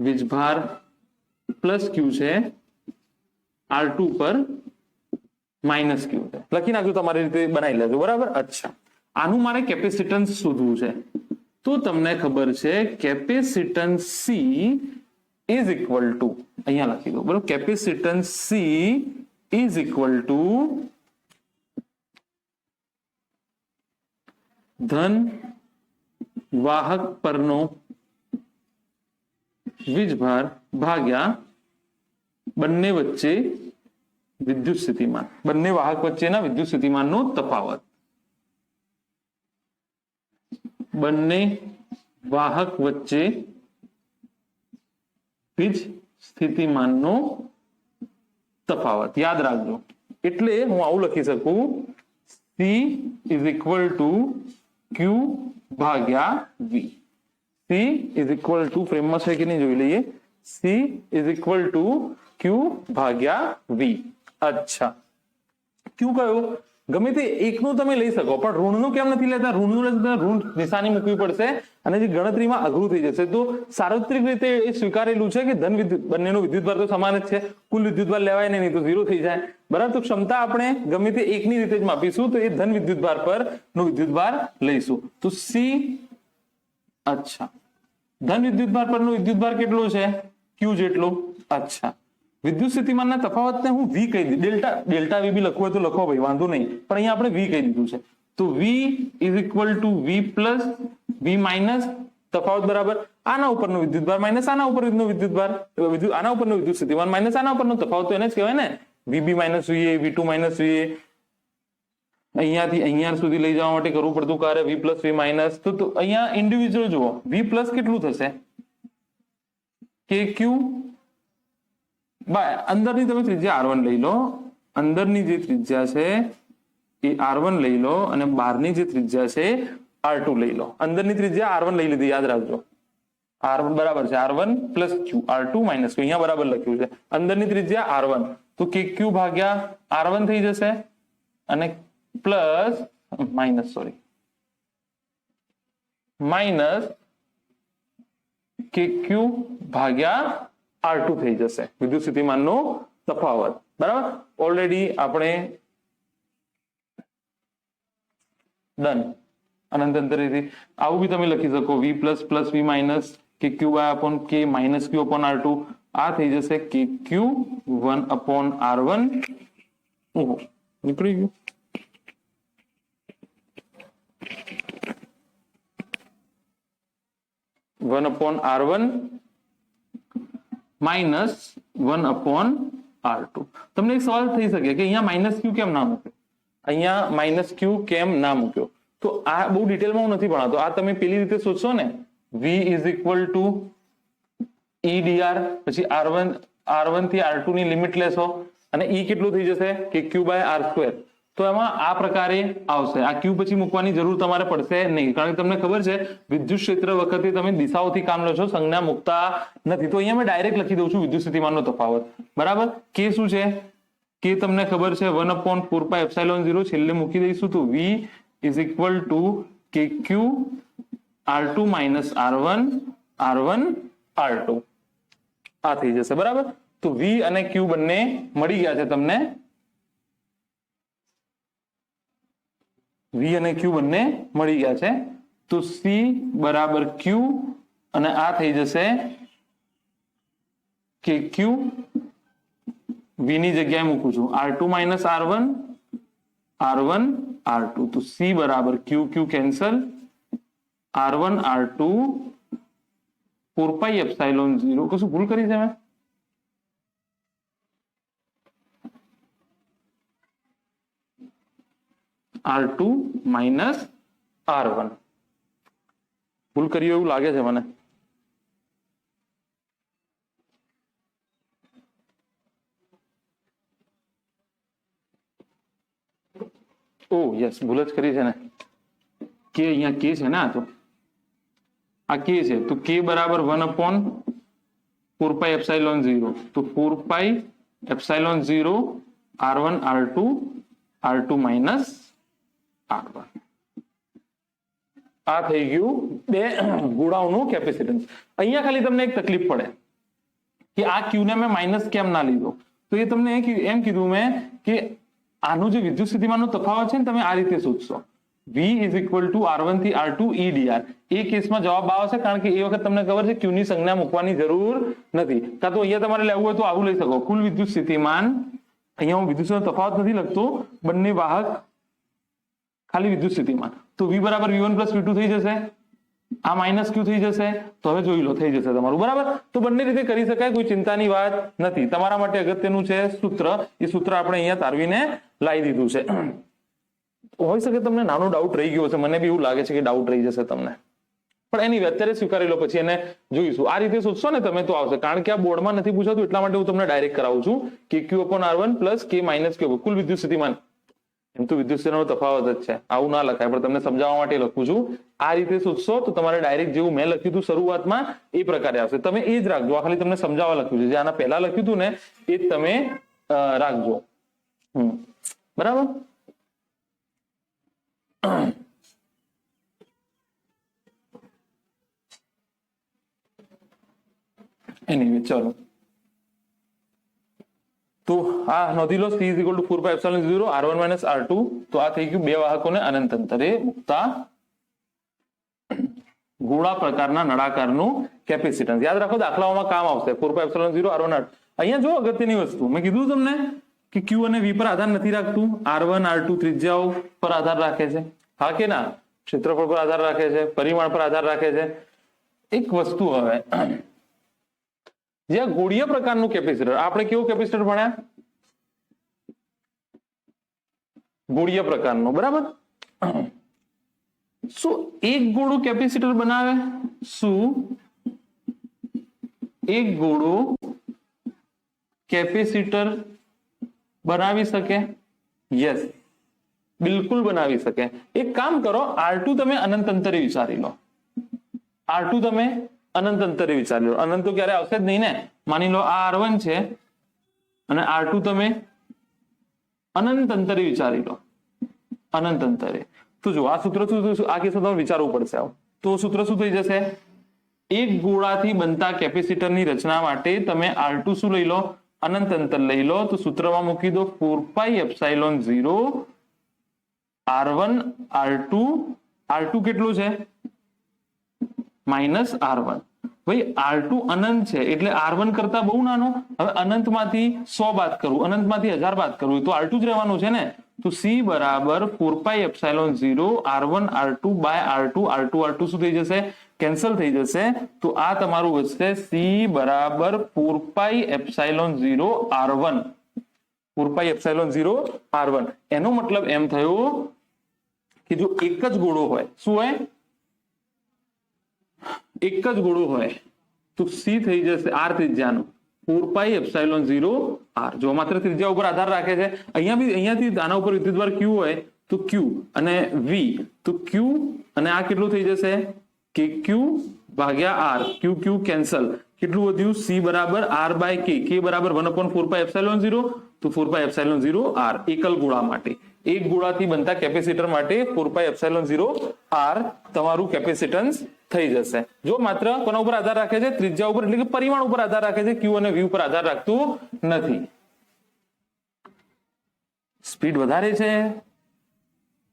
વીજભાર પ્લસ Q છે, R2 પર માઇનસ Q છે. લખી નાખજો, તમારી રીતે બનાવી લેજો, બરાબર. અચ્છા, આનું મારે કેપેસિટન્સ શોધવું છે. તો તમને ખબર છે capacitance C is equal two, અહીંયા લખી દો, બરાબર. Capacitance C is equal two ધન વાહક પરનો વીજભાર ભાગ્યા બંને વચ્ચે વિદ્યુત સ્થિતિમાન. બંને વાહક વચ્ચેના વિદ્યુત સ્થિતિમાનનો તફાવત. બંને વાહક વચ્ચે વીજ સ્થિતિમાનનો તફાવત યાદ રાખજો. એટલે હું આવું લખી શકું, C is equal two Q ભાગ્યા V. C is equal two, ફ્રેમમાં છે કે નહીં જોઈ લઈએ. C is equal two Q ભાગ્યા V. અચ્છા, Q કયો? ગમે તે એકનું તમે લઈ શકો, પણ ઋણનું કેમ નથી લેતા? ઋણ નિશાની મૂકવી પડશે અને જે ગણતરીમાં અઘરું થઈ જશે. તો સાર્વત્રિક રીતે એ સ્વીકારેલું છે કે ધન વિદ્યુત બંનેનો વિદ્યુતભાર તો સમાન જ છે. કુલ વિદ્યુતભાર લેવાય નહીં તો 0 થઈ જાય, બરાબર. તો ક્ષમતા આપણે ગમે તે એકની રીતે જ માપીશું. તો એ ધન વિદ્યુતભાર પર નો વિદ્યુતભાર લઈશું. તો C, અચ્છા, ધન વિદ્યુતભાર પરનો વિદ્યુતભાર કેટલો છે? Q જેટલો. અચ્છા, વિદ્યુત સ્થિતિમાનના તફાવતને હું V કહી દીધું. ડેલ્ટા V બી લખવું હોય તો લખો ભાઈ, વાંધો નહીં. પણ અહીંયા આપણે V કહી દીધું છે. તો V is equal two V plus V minus તફાવત બરાબર આના ઉપરનો વિદ્યુતભાર માઇનસ આના ઉપરનો વિદ્યુતભાર, આના ઉપરનો વિદ્યુત સ્થિતિમાન માઇનસ આના ઉપરનો તફાવત. તો એને જ કહેવાય ને VB minus VA, V2 minus VA. અહીંયાથી અહીંયા સુધી લઈ જવા માટે કરવું પડતું કાર્ય V પ્લસ V માઇનસ. તો અહીંયા ઇન્ડિવિજ્યુઅલ જુઓ, V પ્લસ કેટલું થશે? KQ અંદરની તમે ત્રિજ્યા R1 લઈ લો, અંદરની જે ત્રિજ્યા છે એ R1 લઈ લો અને બહારની જે ત્રિજ્યા છે R2 લઈ લો. અંદરની ત્રિજ્યા R1 લઈ લીધી, યાદ રાખજો. R1 બરાબર છે R1 plus Q, R2 minus Q, અહીંયા બરાબર લખ્યું છે. અંદરની ત્રિજ્યા R1 તો KQ ભાગ્યા R1 થઈ જશે અને પ્લસ માઇનસ KQ ભાગ્યા R2 થઈ જશે, વિદ્યુત સ્થિતિમાનનો તફાવત. બરાબર, ઓલરેડી આપણે ડન. અનંત અંતરેથી આવું બી તમે લખી શકો, V plus plus V minus KQ upon K minus Q upon R2. આ થઈ જશે KQ 1 અપોન R1. ઓહો, નીકળી ગયું. One upon R1 minus 1 upon R2. તમને એક સવાલ થઈ શકે કે અહીંયા માઇનસ Q કેમ ના મૂક્યો, અહીંયા માઇનસ Q કેમ ના મૂક્યો? તો આ બહુ ડિટેલમાં હું નથી ભણાવતો, આ તમે પેલી રીતે સોચશો ને, V is equal two E dr, પછી R1 થી R2 ની લિમિટ લેશો અને E કેટલું થઈ જશે KQ બાય R2. તો એમાં આ પ્રકારે આવશે. આ Q પછી મૂકવાની જરૂર તમારે પડશે નહીં, કારણ કે તમને ખબર છે વિદ્યુત ક્ષેત્ર વખતે તમે દિશાઓથી કામ લો છો, સંજ્ઞા મૂકતા નથી. તો અહીંયા મેં ડાયરેક્ટ લખી દઉં છું વિદ્યુત સ્થિતિમાનનો તફાવત. બરાબર, K શું છે? K તમને ખબર છે 1/4πε0, છેલ્લે મૂકી દઈશું તો V is equal two KQ R2 minus R1 R2 આ થઈ જશે. બરાબર, તો V અને Q બંને મળી ગયા છે તમને, V અને Q બંને મળી ગયા છે. તો C બરાબર Q અને આ થઈ જશે KQ, V ની જગ્યાએ મૂકું છું R2 માઇનસ R1 R2. તો C બરાબર Q કેન્સલ, R1 R2 4πε0. કશું ભૂલ કરી છે મેં? R2 માઇનસ R1 ભૂલ કર્યું એવું લાગે છે મને. ઓ યસ, ભૂલ જ કરી છે ને. કે અહીંયા K છે ને, આ તો આ K છે, તો K બરાબર 1/4πε0. તો 4πε0 R1 R2 માઇનસ R1. આ થઈ ગયું બે ગોળાઓનું કેપેસિટન્સ. અહીંયા ખાલી તમને એક તકલીફ પડે કે આ Q ને મેં માઇનસ કેમ ના લીધો. તો એ તમને એમ કીધું મેં કે આનું જે વિદ્યુત સ્થિતિમાનનો તફાવત છે ને, તમે આ રીતે શોધશો, V is equal two R1 થી R2 E dr. એ કેસમાં જવાબ આવશે, કારણ કે એ વખત તમને ખબર છે Q ની સંજ્ઞા મૂકવાની જરૂર નથી. કાં તો અહીંયા તમારે લેવું હોય તો આવું લઈ શકો, કુલ વિદ્યુત સ્થિતિમાન. અહીંયા હું વિદ્યુત તફાવત નથી લખતો, બંને વાહક ખાલી વિદ્યુત સ્થિતિમાન. તો V બરાબર V1 પ્લસ V2 થઈ જશે, આ માઇનસ Q થઈ જશે. તો હવે જોઈ લો, થઈ જશે તમારું. બરાબર, તો બંને રીતે કરી શકાય, કોઈ ચિંતાની વાત નથી. તમારા માટે અગત્યનું છે સૂત્ર, એ સૂત્ર આપણે અહીંયા તારવીને લાવી દીધું છે. હોઈ શકે તમને નાનો ડાઉટ રહી ગયો છે, મને બી એવું લાગે છે કે ડાઉટ રહી જશે તમને, પણ એની અત્યારે સ્વીકારી લો, પછી એને જોઈશું. આ રીતે શોધશો ને તમે તો આવશે, કારણ કે આ બોર્ડમાં નથી પૂછાતું, એટલા માટે હું તમને ડાયરેક્ટ કરાવું છું કે Q upon R1 plus K minus Q કુલ વિદ્યુત સ્થિતિમાન. એમ તો વિદ્યુત સ્થિતિમાનનો તફાવત જ છે, આવું ના લખાય, પણ તમને સમજાવવા માટે લખું છું. આ રીતે શોધશો તો તમારે ડાયરેક્ટ જેવું મેં લખ્યું હતું શરૂઆતમાં એ પ્રકારે આવશે. તમે એ જ રાખજો, આ ખાલી તમને સમજાવવા લખ્યું છે, જે આના પહેલા લખ્યું હતું ને એ જ તમે રાખજો. બરાબર. એનીવે ચલો, તો આ નોંધી લો, C is equal to 4πε0 R1 minus R2. તો આ થઈ ગયું બે વાહકોને અનંત અંતરે મૂકતા ગોળા પ્રકારના નળાકારનું કેપેસિટન્સ. યાદ રાખો, દાખલાઓમાં કામ આવશે. 4πε0 R1 R2. અહીંયા જો અગત્યની વસ્તુ મેં કીધું તમને કે Q અને V પર આધાર નથી રાખતું, R1 R2 ત્રિજ્યાઓ પર આધાર રાખે છે. હા કે ના? ક્ષેત્રફળ પર આધાર રાખે છે, પરિમાણ પર આધાર રાખે છે. એક વસ્તુ હવે, જે ગોળીય પ્રકારનું કેપેસિટર, આપણે કેવું કેપેસિટર ભણ્યા? ગોળીય પ્રકારનો. બરાબર. શું એક ગોળો કેપેસિટર બનાવે? શું એક ગોળો કેપેસિટર બનાવી શકે? યસ, બિલકુલ બનાવી શકે. એક કામ કરો, R2 તમે અનંત અંતરે વિચારી લો. R2 તમે અનંત અંતરે વિચારી લો. અનંત તો ક્યારે આવશે જ નહીં ને. માની લો આ R1 છે અને R2 તમે અનંત અંતરે વિચારી લો. અનંત અંતરે તો જો આ સૂત્ર શું, આ કેસ તમારે વિચારવું પડશે. તો સૂત્ર શું થઈ જશે? એક ગોળાથી બનતા કેપેસિટરની રચના માટે તમે R2 શું લઈ લો? અનંત અંતર લઈ લો. તો સૂત્રમાં મૂકી દો 4πε0 R1 R2. R2 કેટલું છે? -R1. ભાઈ R2 અનંત છે એટલે R1 કરતા બહુ નાનો. હવે અનંતમાંથી 100 બાદ કરવું, અનંતમાંથી 1000 બાદ કરવું, તો R2 જ રહેવાનું છે ને. તો C બરાબર 4πε0 R1 R2 by R2. R2 શું થઈ જશે? કેન્સલ થઈ જશે. તો આ તમારું વધશે C બરાબર 4πε0 R1. 4πε0 R1. એનો મતલબ એમ થયો કે જો એક જ ગોળો હોય, શું હોય? એક જ ગોળો હોય તો C થઈ જશે R ત્રિજ્યાનો 4πε0 R. જો માત્ર ત્રિજ્યા ઉપર આધાર રાખે છે. અહીંયાથી આના ઉપર વિદ્યુતભાર Q હોય તો Q અને V, તો Q અને આ કેટલું થઈ જશે? કે Q ભાગ્યા R. Q cancel. કેટલું વધ્યું? C બરાબર R બાય K બરાબર 1/4πε0. તો 4πε0 R એકલ ગોળા માટે. એક ગોળાથી બનતા કેપેસિટર માટે 4πε0 R તમારું કેપેસિટન્સ થઈ જશે. જો માત્ર કોના ઉપર આધાર રાખે છે? ત્રિજ્યા ઉપર, એટલે કે પરિમાણ ઉપર આધાર રાખે છે. Q અને V ઉપર આધાર રાખતું નથી. સ્પીડ વધારે છે,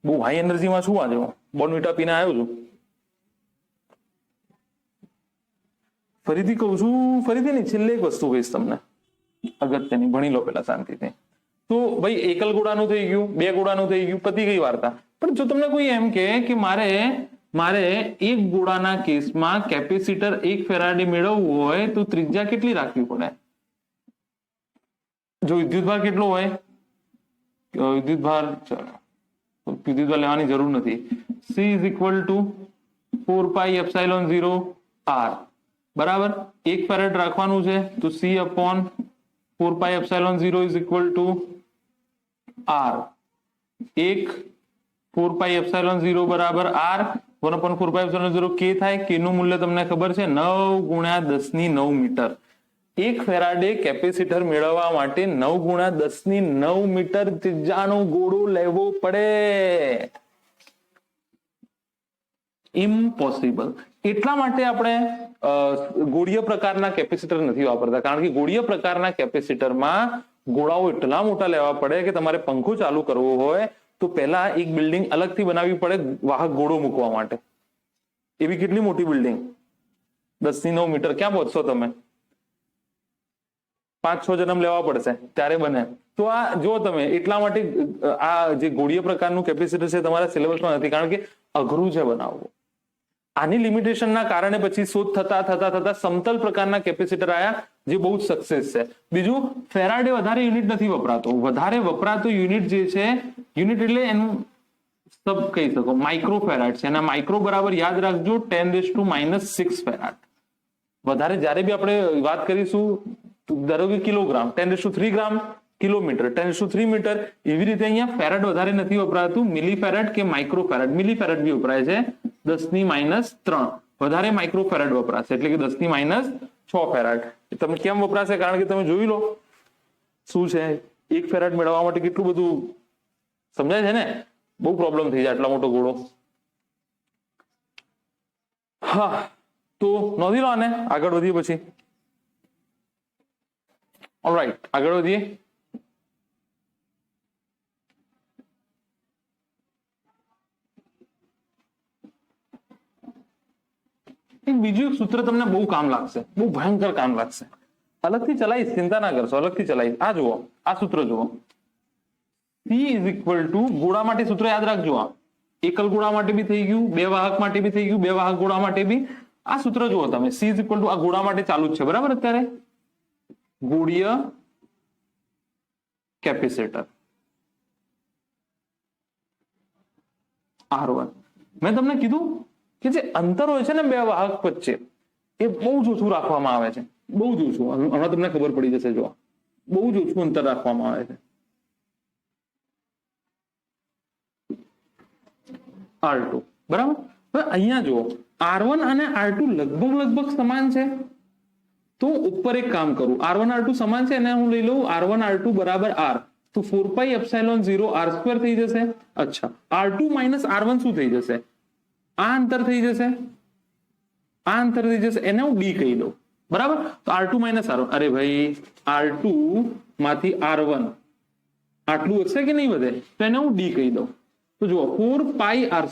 બહુ હાઈ એનર્જીમાં છું. આજે બોર્નવિટા પીને આવ્યો છું. ફરીથી કહું છું, ફરીથી નહીં, છેલ્લે એક વસ્તુ કહીશ તમને અગત્યની, ભણી લો પેલા શાંતિથી. તો ભાઈ એકલ ગોળાનું થઈ ગયું, બે ગોળાનું થઈ ગયું, પતી ગઈ વાર્તા. પણ જો તમને કોઈ એમ કે મારે એક ગોળાના કેસમાં કેપેસિટર 1 ફેરાડે મેળવવું હોય તો ત્રિજ્યા કેટલી રાખવી પડે? જો વિદ્યુતભાર કેટલો હોય? વિદ્યુતભાર લેવાની જરૂર નથી. C = 4πε0 R બરાબર. 1 ફેરાડ રાખવાનું છે તો C upon 4πε0 = R. 4πε0 બરાબર R. 1/4πε0 K થાય. K નું મૂલ્ય તમને ખબર છે 9 × 10⁹ મીટર. 1 ફેરાડે કેપેસિટર મેળવવા માટે 9 × 10⁹ મીટર ત્રિજ્યાનો ગોળો લેવો પડે. ઇમ્પોસિબલ. એટલા માટે આપણે ગોળીય પ્રકારના કેપેસિટર નથી વાપરતા, કારણ કે ગોળીય પ્રકારના કેપેસિટરમાં ગોળાઓ એટલા મોટા લેવા પડે કે તમારે પંખો ચાલુ કરવો હોય તો પહેલા એક બિલ્ડિંગ અલગથી બનાવવી પડે વાહક ગોળો મૂકવા માટે. એવી કેટલી મોટી બિલ્ડિંગ? 10⁹ મીટર. ક્યાં પહોંચશો તમે? 5-6 જન્મ લેવા પડશે ત્યારે બને. તો આ જો તમે, એટલા માટે આ જે ગોળીય પ્રકારનું કેપેસિટર છે તમારા સિલેબસમાં નથી, કારણ કે અઘરું છે બનાવવું. આની લિમિટેશનના કારણે પછી શોધ થતા સમતલ પ્રકારના કેપેસિટર આયા જે બહુ જ સક્સેસ છે. બીજું, ફેરાડે વધારે યુનિટ નથી વપરાતો. વધારે વપરાતો યુનિટ જે છે, યુનિટ એટલે એનું સબ કહી શકો, માઇક્રો ફેરાડ છે. અને માઇક્રો બરાબર યાદ રાખજો 10⁻⁶ ફેરાડ. વધારે જ્યારે બી આપણે વાત કરીશું, ધારો કે કિલોગ્રામ 10⁻³ ગ્રામ, કિલોમીટર 10⁻³ મીટર. એવી રીતે અહીંયા ફેરાડ વધારે નથી વપરાતું. મિલી ફેરાડ કે માઇક્રો ફેરાડ, મિલી ફેરાડ બી વપરાય છે 10⁻³ વધારે માઇક્રો ફેરાડ વપરાશે, એટલે કે 10⁻6 ફેરાડ. તમે કેમ વપરાશે? કારણ કે તમે જોઈ લો શું છે, 1 ફેરાડ મેળવવા માટે કેટલું બધું સમજાય છે ને. બહુ પ્રોબ્લેમ થઈ જાય આટલા મોટો ગોળો. હા, તો નોંધી લો આને. આગળ વધીએ પછી. ઓલરાઈટ, આગળ વધીએ. બીજું સૂત્ર તમને બહુ કામ લાગશે, બહુ ભયંકર કામ લાગશે. અલગથી ચલાવીશ, ચિંતા ના કરશો, અલગથી ચલાવીશ. આ જુઓ, આ સૂત્ર જુઓ. C = ગોળા માટે સૂત્ર યાદ રાખજો. આ એકલ ગોળા માટે બી થઈ ગયું, બે વાહક માટે બી થઈ ગયું, બે વાહક ગોળા માટે બી. આ સૂત્ર જુઓ તમે. C = આ ગોળા માટે ચાલુ જ છે બરાબર. અત્યારે ગોળીય કેપેસિટર R1. મેં તમને કીધું કે જે અંતર હોય છે ને બે વાહક વચ્ચે, એ બહુ જ ઓછું રાખવામાં આવે છે, બહુ જ ઓછું. હમણાં તમને ખબર પડી જશે. જો બહુ જ ઓછું અંતર રાખવામાં આવે છે. R2 બરાબર. હવે અહીંયા જુઓ R1 અને R2 લગભગ સમાન છે, તો ઉપર એક કામ કરું, R1 R2 સમાન છે અને હું લઈ લઉં R1 R2 બરાબર R, તો 4πε0 R² થઈ જશે. અચ્છા, R2 માઇનસ R1 શું થઈ જશે? આ અંતર થઈ જશે, આ અંતર થઈ જશે, એને હું D કહી દઉં. બરાબર. તો R2 માઇનસ R1, અરે ભાઈ R2 માંથી R1 આટલું વધશે કે નહીં વધે? તો એને હું D કહી દઉં. તો જુઓ 4πr²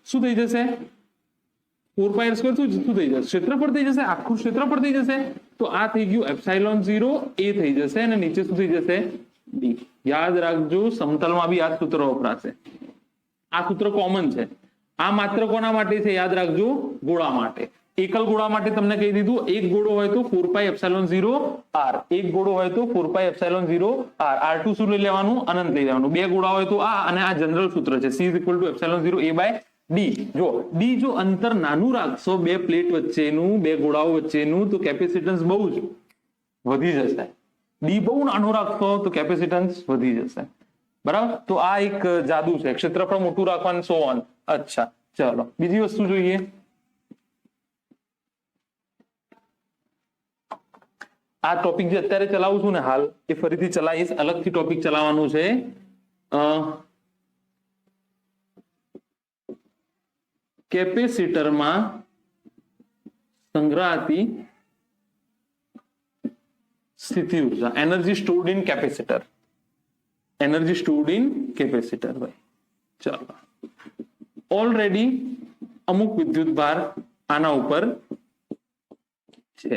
શું થઈ જશે? 4πr² શું થઈ જશે? ક્ષેત્રફળ થઈ જશે, આખું ક્ષેત્રફળ થઈ જશે. તો આ થઈ ગયું ε0 a થઈ જશે અને નીચે શું થઈ જશે? D. યાદ રાખજો, સમતલમાં બી આ સૂત્ર વપરાશે. આ સૂત્ર કોમન છે. આ માત્ર કોના માટે છે? યાદ રાખજો, ગોળા માટે. એકલ ગોળા માટે તમને કહી દીધું, એક ગોળો હોય તો 4πε0 r, એક ગોળો હોય તો 4πε0 r. R2 શું લઈ લેવાનું? અનંત લઈ લેવાનું. બે ગોળા હોય તો આ, અને આ જનરલ સૂત્ર છે C = ε0 a/d. જો D જો અંતર નાનું રાખશો બે પ્લેટ વચ્ચેનું, બે ગોળાઓ વચ્ચેનું, તો કેપેસિટન્સ બહુ જ વધી જશે. D બહુ નાનું રાખશો તો કેપેસિટન્સ વધી જશે. બરાબર. તો આ એક જાદુ છે, ક્ષેત્રફળ મોટું રાખવાનું, સો ઓન. અચ્છા, ચલો બીજી વસ્તુ જોઈએ. આ ટોપિક જે અત્યારે ચલાવું છું ને હાલ, એ ફરીથી ચલાવીશ, અલગથી ટોપિક ચલાવવાનું છે. કેપેસિટરમાં સંગ્રહાતી સ્થિતિ ઉર્જા, energy stored in capacitor. Energy stored in capacitor. ભાઈ ચાલો, ઓલરેડી અમુક વિદ્યુત ભાર આના ઉપર છે.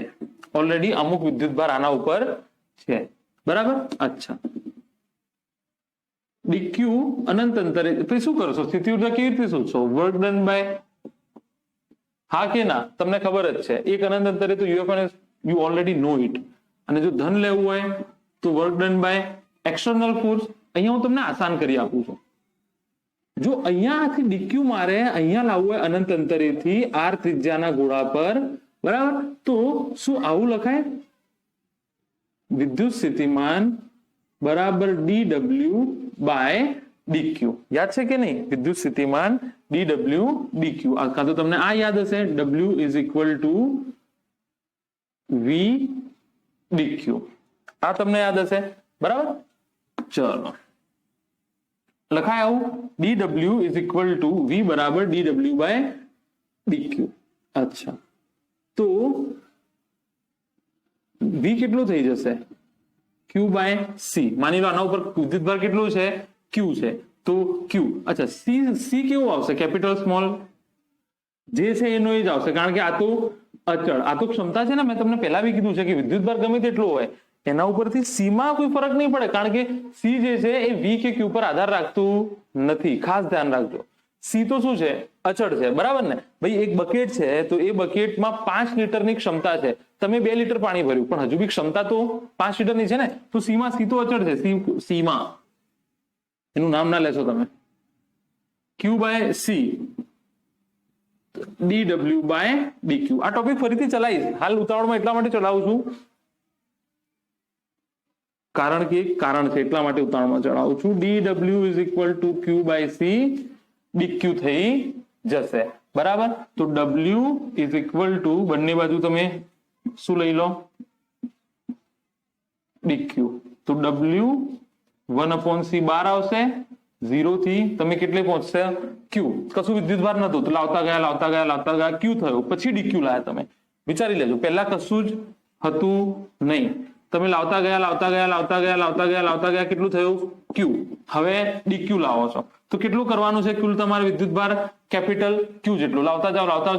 ઓલરેડી અમુક વિદ્યુત ભાર આના ઉપર છે. બરાબર. અચ્છા, dq અનંત અંતરે પછી શું કરશો? સ્થિતિ ઉર્જા કેવી રીતે શોધશો? વર્ક ડન બાય, હા કે ના? તમને ખબર જ છે, એક અનંત અંતરે તો યુ ઓલરેડી નો ઇટ. અને જો ધન લેવું હોય તો work done by external force. અહીંયા હું તમને આસાન કરી આપું છું. જો અહીંયાથી dq મારે અહીંયા લાવવું હોય અનંત અંતરેથી r ત્રિજ્યાના ગોળા પર, બરાબર, તો શું આવું લખાય? વિદ્યુત સ્થિતિમાન બરાબર dw બાય dq. યાદ છે કે નહીં? વિદ્યુત સ્થિતિમાન dw dq. કાં તો તમને આ યાદ હશે, w = v dq. આ તમને યાદ હશે. બરાબર. ચલો લખાય આવું, dw = v બરાબર dw બાય dq. અચ્છા, તો v કેટલું થઈ જશે? q by c. માની લો આના ઉપર વિદ્યુતભાર કેટલું છે? q છે, તો q. અચ્છા, c કેવું આવશે? Capital small. જે છે એનો એ જ આવશે, કારણ કે આ તો અચળ, આ તો ક્ષમતા છે ને. મેં તમને પહેલા બી કીધું છે કે વિદ્યુતભાર ગમે તેટલો હોય, એના ઉપરથી c માં કોઈ ફરક નહીં પડે, કારણ કે c જે છે એ v કે q પર આધાર રાખતું નથી. ખાસ ધ્યાન રાખજો. c તો શું છે? અચળ છે. બરાબર ને ભાઈ? એક બકેટ છે, તો એ બકેટમાં 5 લીટરની ક્ષમતા છે. તમે 2 લીટર પાણી ભર્યું, પણ હજુ બી ક્ષમતા તો 5 લીટરની છે ને. તો c તો અચળ છે. c માં એનું નામ ના લેશો તમે. q by c dw by dq. આ ટોપિક ફરીથી ચલાવીશ, હાલ ઉતાવળમાં એટલા માટે ચલાવું છું કારણ કે કારણ છે, એટલા માટે ઉતાવળમાં ચલાવું છું. dw = q by c dq થઈ જશે. બરાબર. તો w = બંને બાજુ તમે શું લઈ લો? dq. તો w 1/c બાર આવશે. 0 થી તમે કેટલે પહોંચશે? q. કશું વિદ્યુતભાર નતું, તો લાવતા ગયા q થયો, પછી dq લાયા. તમે વિચારી લેજો, પહેલા કશું જ હતું નહીં, તમે લાવતા ગયા કેટલું થયું? q. હવે dq લાવો છો તો કેટલું કરવાનું છે? કુલ તમારે વિદ્યુતભાર કેપિટલ q જેટલું લાવતા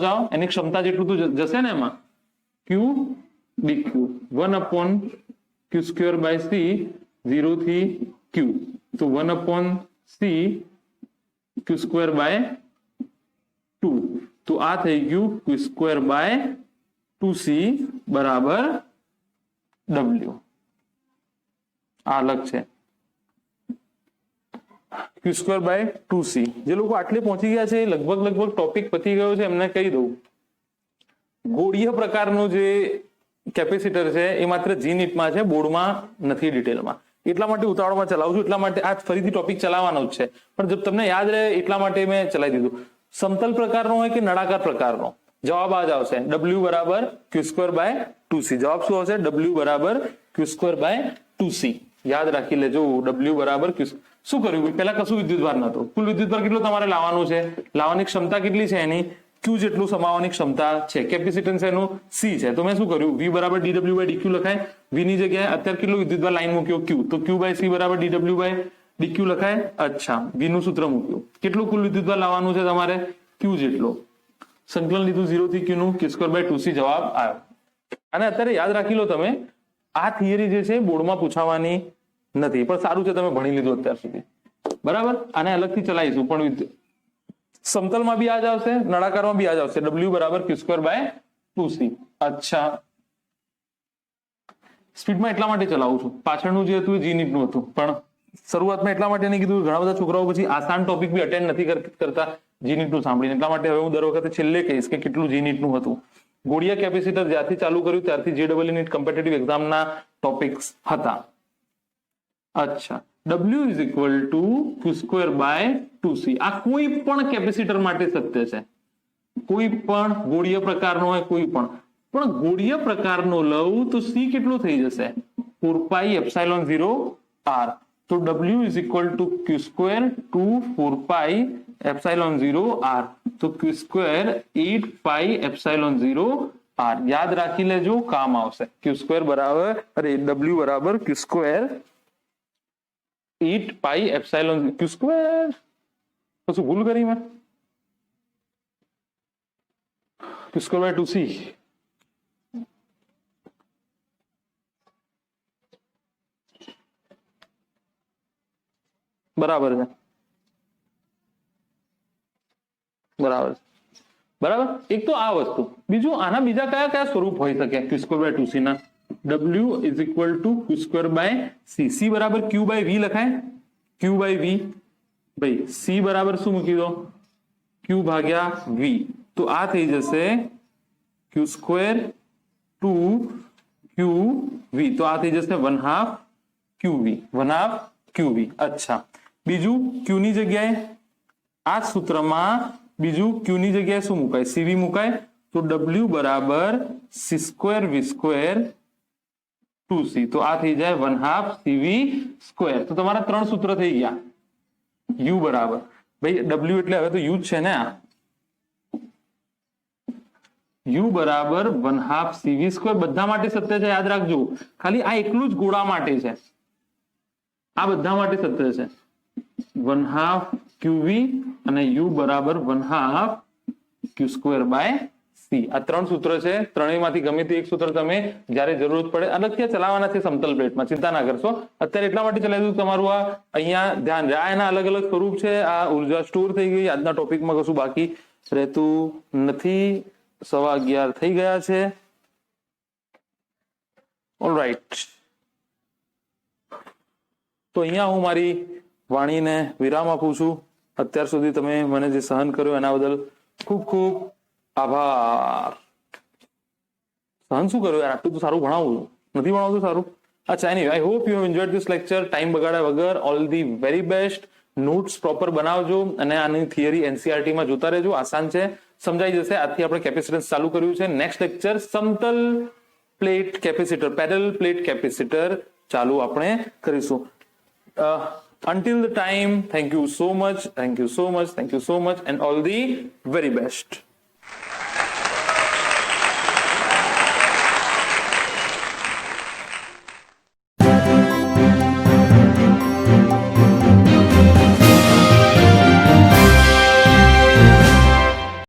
જાઓ, એની ક્ષમતા જેટલું તો જશે ને એમાં. q dq 1/q²/c 0 થી q. તો 1/c q²/2. તો આ થઈ ગયું q²/2c બરાબર w. આ અલગ છે. q²/2c. જે લોકો આટલે પહોંચી ગયા છે, લગભગ ટોપિક પતી ગયો છે, એમને કહી દઉં, ગોળીય પ્રકારનો જે કેપેસિટર છે એ માત્ર જીનીટમાં છે, બોર્ડમાં નથી ડિટેલમાં. એટલા માટે ઉતાવળમાં ચલાવું છું, એટલા માટે આ ફરીથી ટોપિક ચલાવવાનો જ છે, પણ જો તમને યાદ રહે એટલા માટે મેં ચલાવી દીધું. સમતલ પ્રકારનો હોય કે નળાકાર પ્રકારનો? જવાબ આ જ આવશે, W બરાબર q²/2c. જવાબ શું આવશે? W બરાબર q²/2c. યાદ રાખી લેજો, W બરાબર q. શું કર્યું? પેલા કશું વિદ્યુતભાર નતો. કુલ વિદ્યુતભાર કેટલો તમારે લાવવાનું છે? લાવવાની ક્ષમતા કેટલી છે એની? Q જેટલું સમાવવાની ક્ષમતા છે. કેપેસિટન્સ એનું C છે, તો મેં શું કર્યું? V બરાબર dw/dq લખાય. V ની જગ્યાએ અત્યારે કેટલો વિદ્યુતભાર લાઈન મૂક્યો? Q, તો q/c બરાબર dw/dq લખાય. અચ્છા, V નું સૂત્ર મૂક્યું. કેટલું કુલ વિદ્યુતભાર લાવવાનું છે તમારે? Q જેટલો. સંકલન લીધું 0 થી Q નું, q²/2c જવાબ આવ્યો. અને અત્યારે યાદ રાખી લો તમે, આ થિયરી જે છે બોર્ડમાં પૂછાવાની નથી, પણ સારું છે તમે ભણી લીધું અત્યાર સુધી, બરાબર. આને અલગથી ચલાવીશું, પણ સમતલમાં બી આ જ આવશે, નળાકારમાં બી આ જ આવશે. W બરાબર q²/2c. અચ્છા, સ્પીડમાં એટલા માટે ચલાવું છું, પાછળનું જે હતું એ G-NEET નું હતું, પણ શરૂઆતમાં એટલા માટે નહીં કીધું, ઘણા બધા છોકરાઓ પછી આસાન ટોપિક બી અટેન્ડ નથી કરતા G-NEET નું સાંભળીને, એટલા માટે હવે હું દર વખતે છેલ્લે કહીશ કે કેટલું G-NEET નું હતું. ગોળીયા કેપેસિટર જ્યારથી ચાલુ કર્યું ત્યારથી JEE NEET કોમ્પિટિટિવ એક્ઝામના ટોપિક્સ હતા. અચ્છા, W is equal two q²/2c. આ કોઈ પણ કેપેસિટર માટે સત્ય છે, કોઈ પણ ગોળીય પ્રકારનો હોય, કોઈ પણ ગોળીય પ્રકારનો લઉં તો C કેટલો થઈ જશે? 4πε0r. તો W is equal two q², 4πε0r. તો q² 8πε0r. યાદ રાખી લેજો, કામ આવશે. q² બરાબર, અરે W બરાબર q² 8πε0 q². કશું ભૂલ કરી મેં? q²/2c. બરાબર છે, બરાબર. એક તો આ વસ્તુ, બીજું આના બીજા કયા કયા સ્વરૂપ હોઈ શકે q²/2c ના? W is equal two q²/c. C બરાબર q/v લખાય. q/v, ભાઈ C બરાબર શું મૂકી દો? q ભાગ્યા v. તો આ થઈ જશે q² 2qv. તો આ થઈ જશે 1/2 qv, 1/2 qv. અચ્છા, બીજું q ની જગ્યાએ આ સૂત્રમાં બીજું q ની જગ્યાએ શું મુકાય? cv મુકાય. તો W બરાબર c²(2c). તો આ થઈ જાય 1/2 cv². તો તમારા ત્રણ સૂત્ર થઈ ગયા. U બરાબર, ભાઈ W એટલે હવે તો U જ છે ને, આ U બરાબર 1/2 cv². બધા માટે સત્ય છે, યાદ રાખજો. ખાલી આ એકલું જ ગોળા માટે છે, આ બધા માટે સત્ય છે. 1/2 qv અને U બરાબર 1/2 q²/c. આ ત્રણ સૂત્ર છે, ત્રણેયમાંથી ગમે તે એક સૂત્ર તમે જ્યારે જરૂરત પડે અલગથી ચલાવવાના છે સમતલ પ્લેટમાં, ચિંતા ના કરશો. અત્યારે એટલા માટે ચલાવી દઉં તમારું આ અહીંયા ધ્યાન રહે. આ એના અલગ અલગ સ્વરૂપ છે. આ ઉર્જા સ્ટોર થઈ ગઈ. આજના ટોપિકમાં કશું બાકી રહેતું નથી. 11:15 થઈ ગયા છે. ઓલરાઈટ, તો અહીંયા હું મારી વાણીને વિરામ આપું છું. અત્યાર સુધી તમે મને જે સહન કર્યું એના બદલ ખૂબ ખૂબ આભાર. સહન શું કર્યું યાર, આટલું તો સારું ભણાવું નથી, ભણાવતું સારું. અચ્છા, anyway I hope you have enjoyed this lecture. Time બગાડ્યા વગર all the very best. Notes proper બનાવજો અને આની થિયરી NCERT માં જોતા રહેજો. આસાન છે, સમજાઈ જશે. આજથી આપણે કેપેસિટન્સ ચાલુ કર્યું છે. નેક્સ્ટ લેક્ચર સમતલ plate capacitor, parallel plate capacitor ચાલુ આપણે કરીશું. Until the time, thank you so much, and all the very best.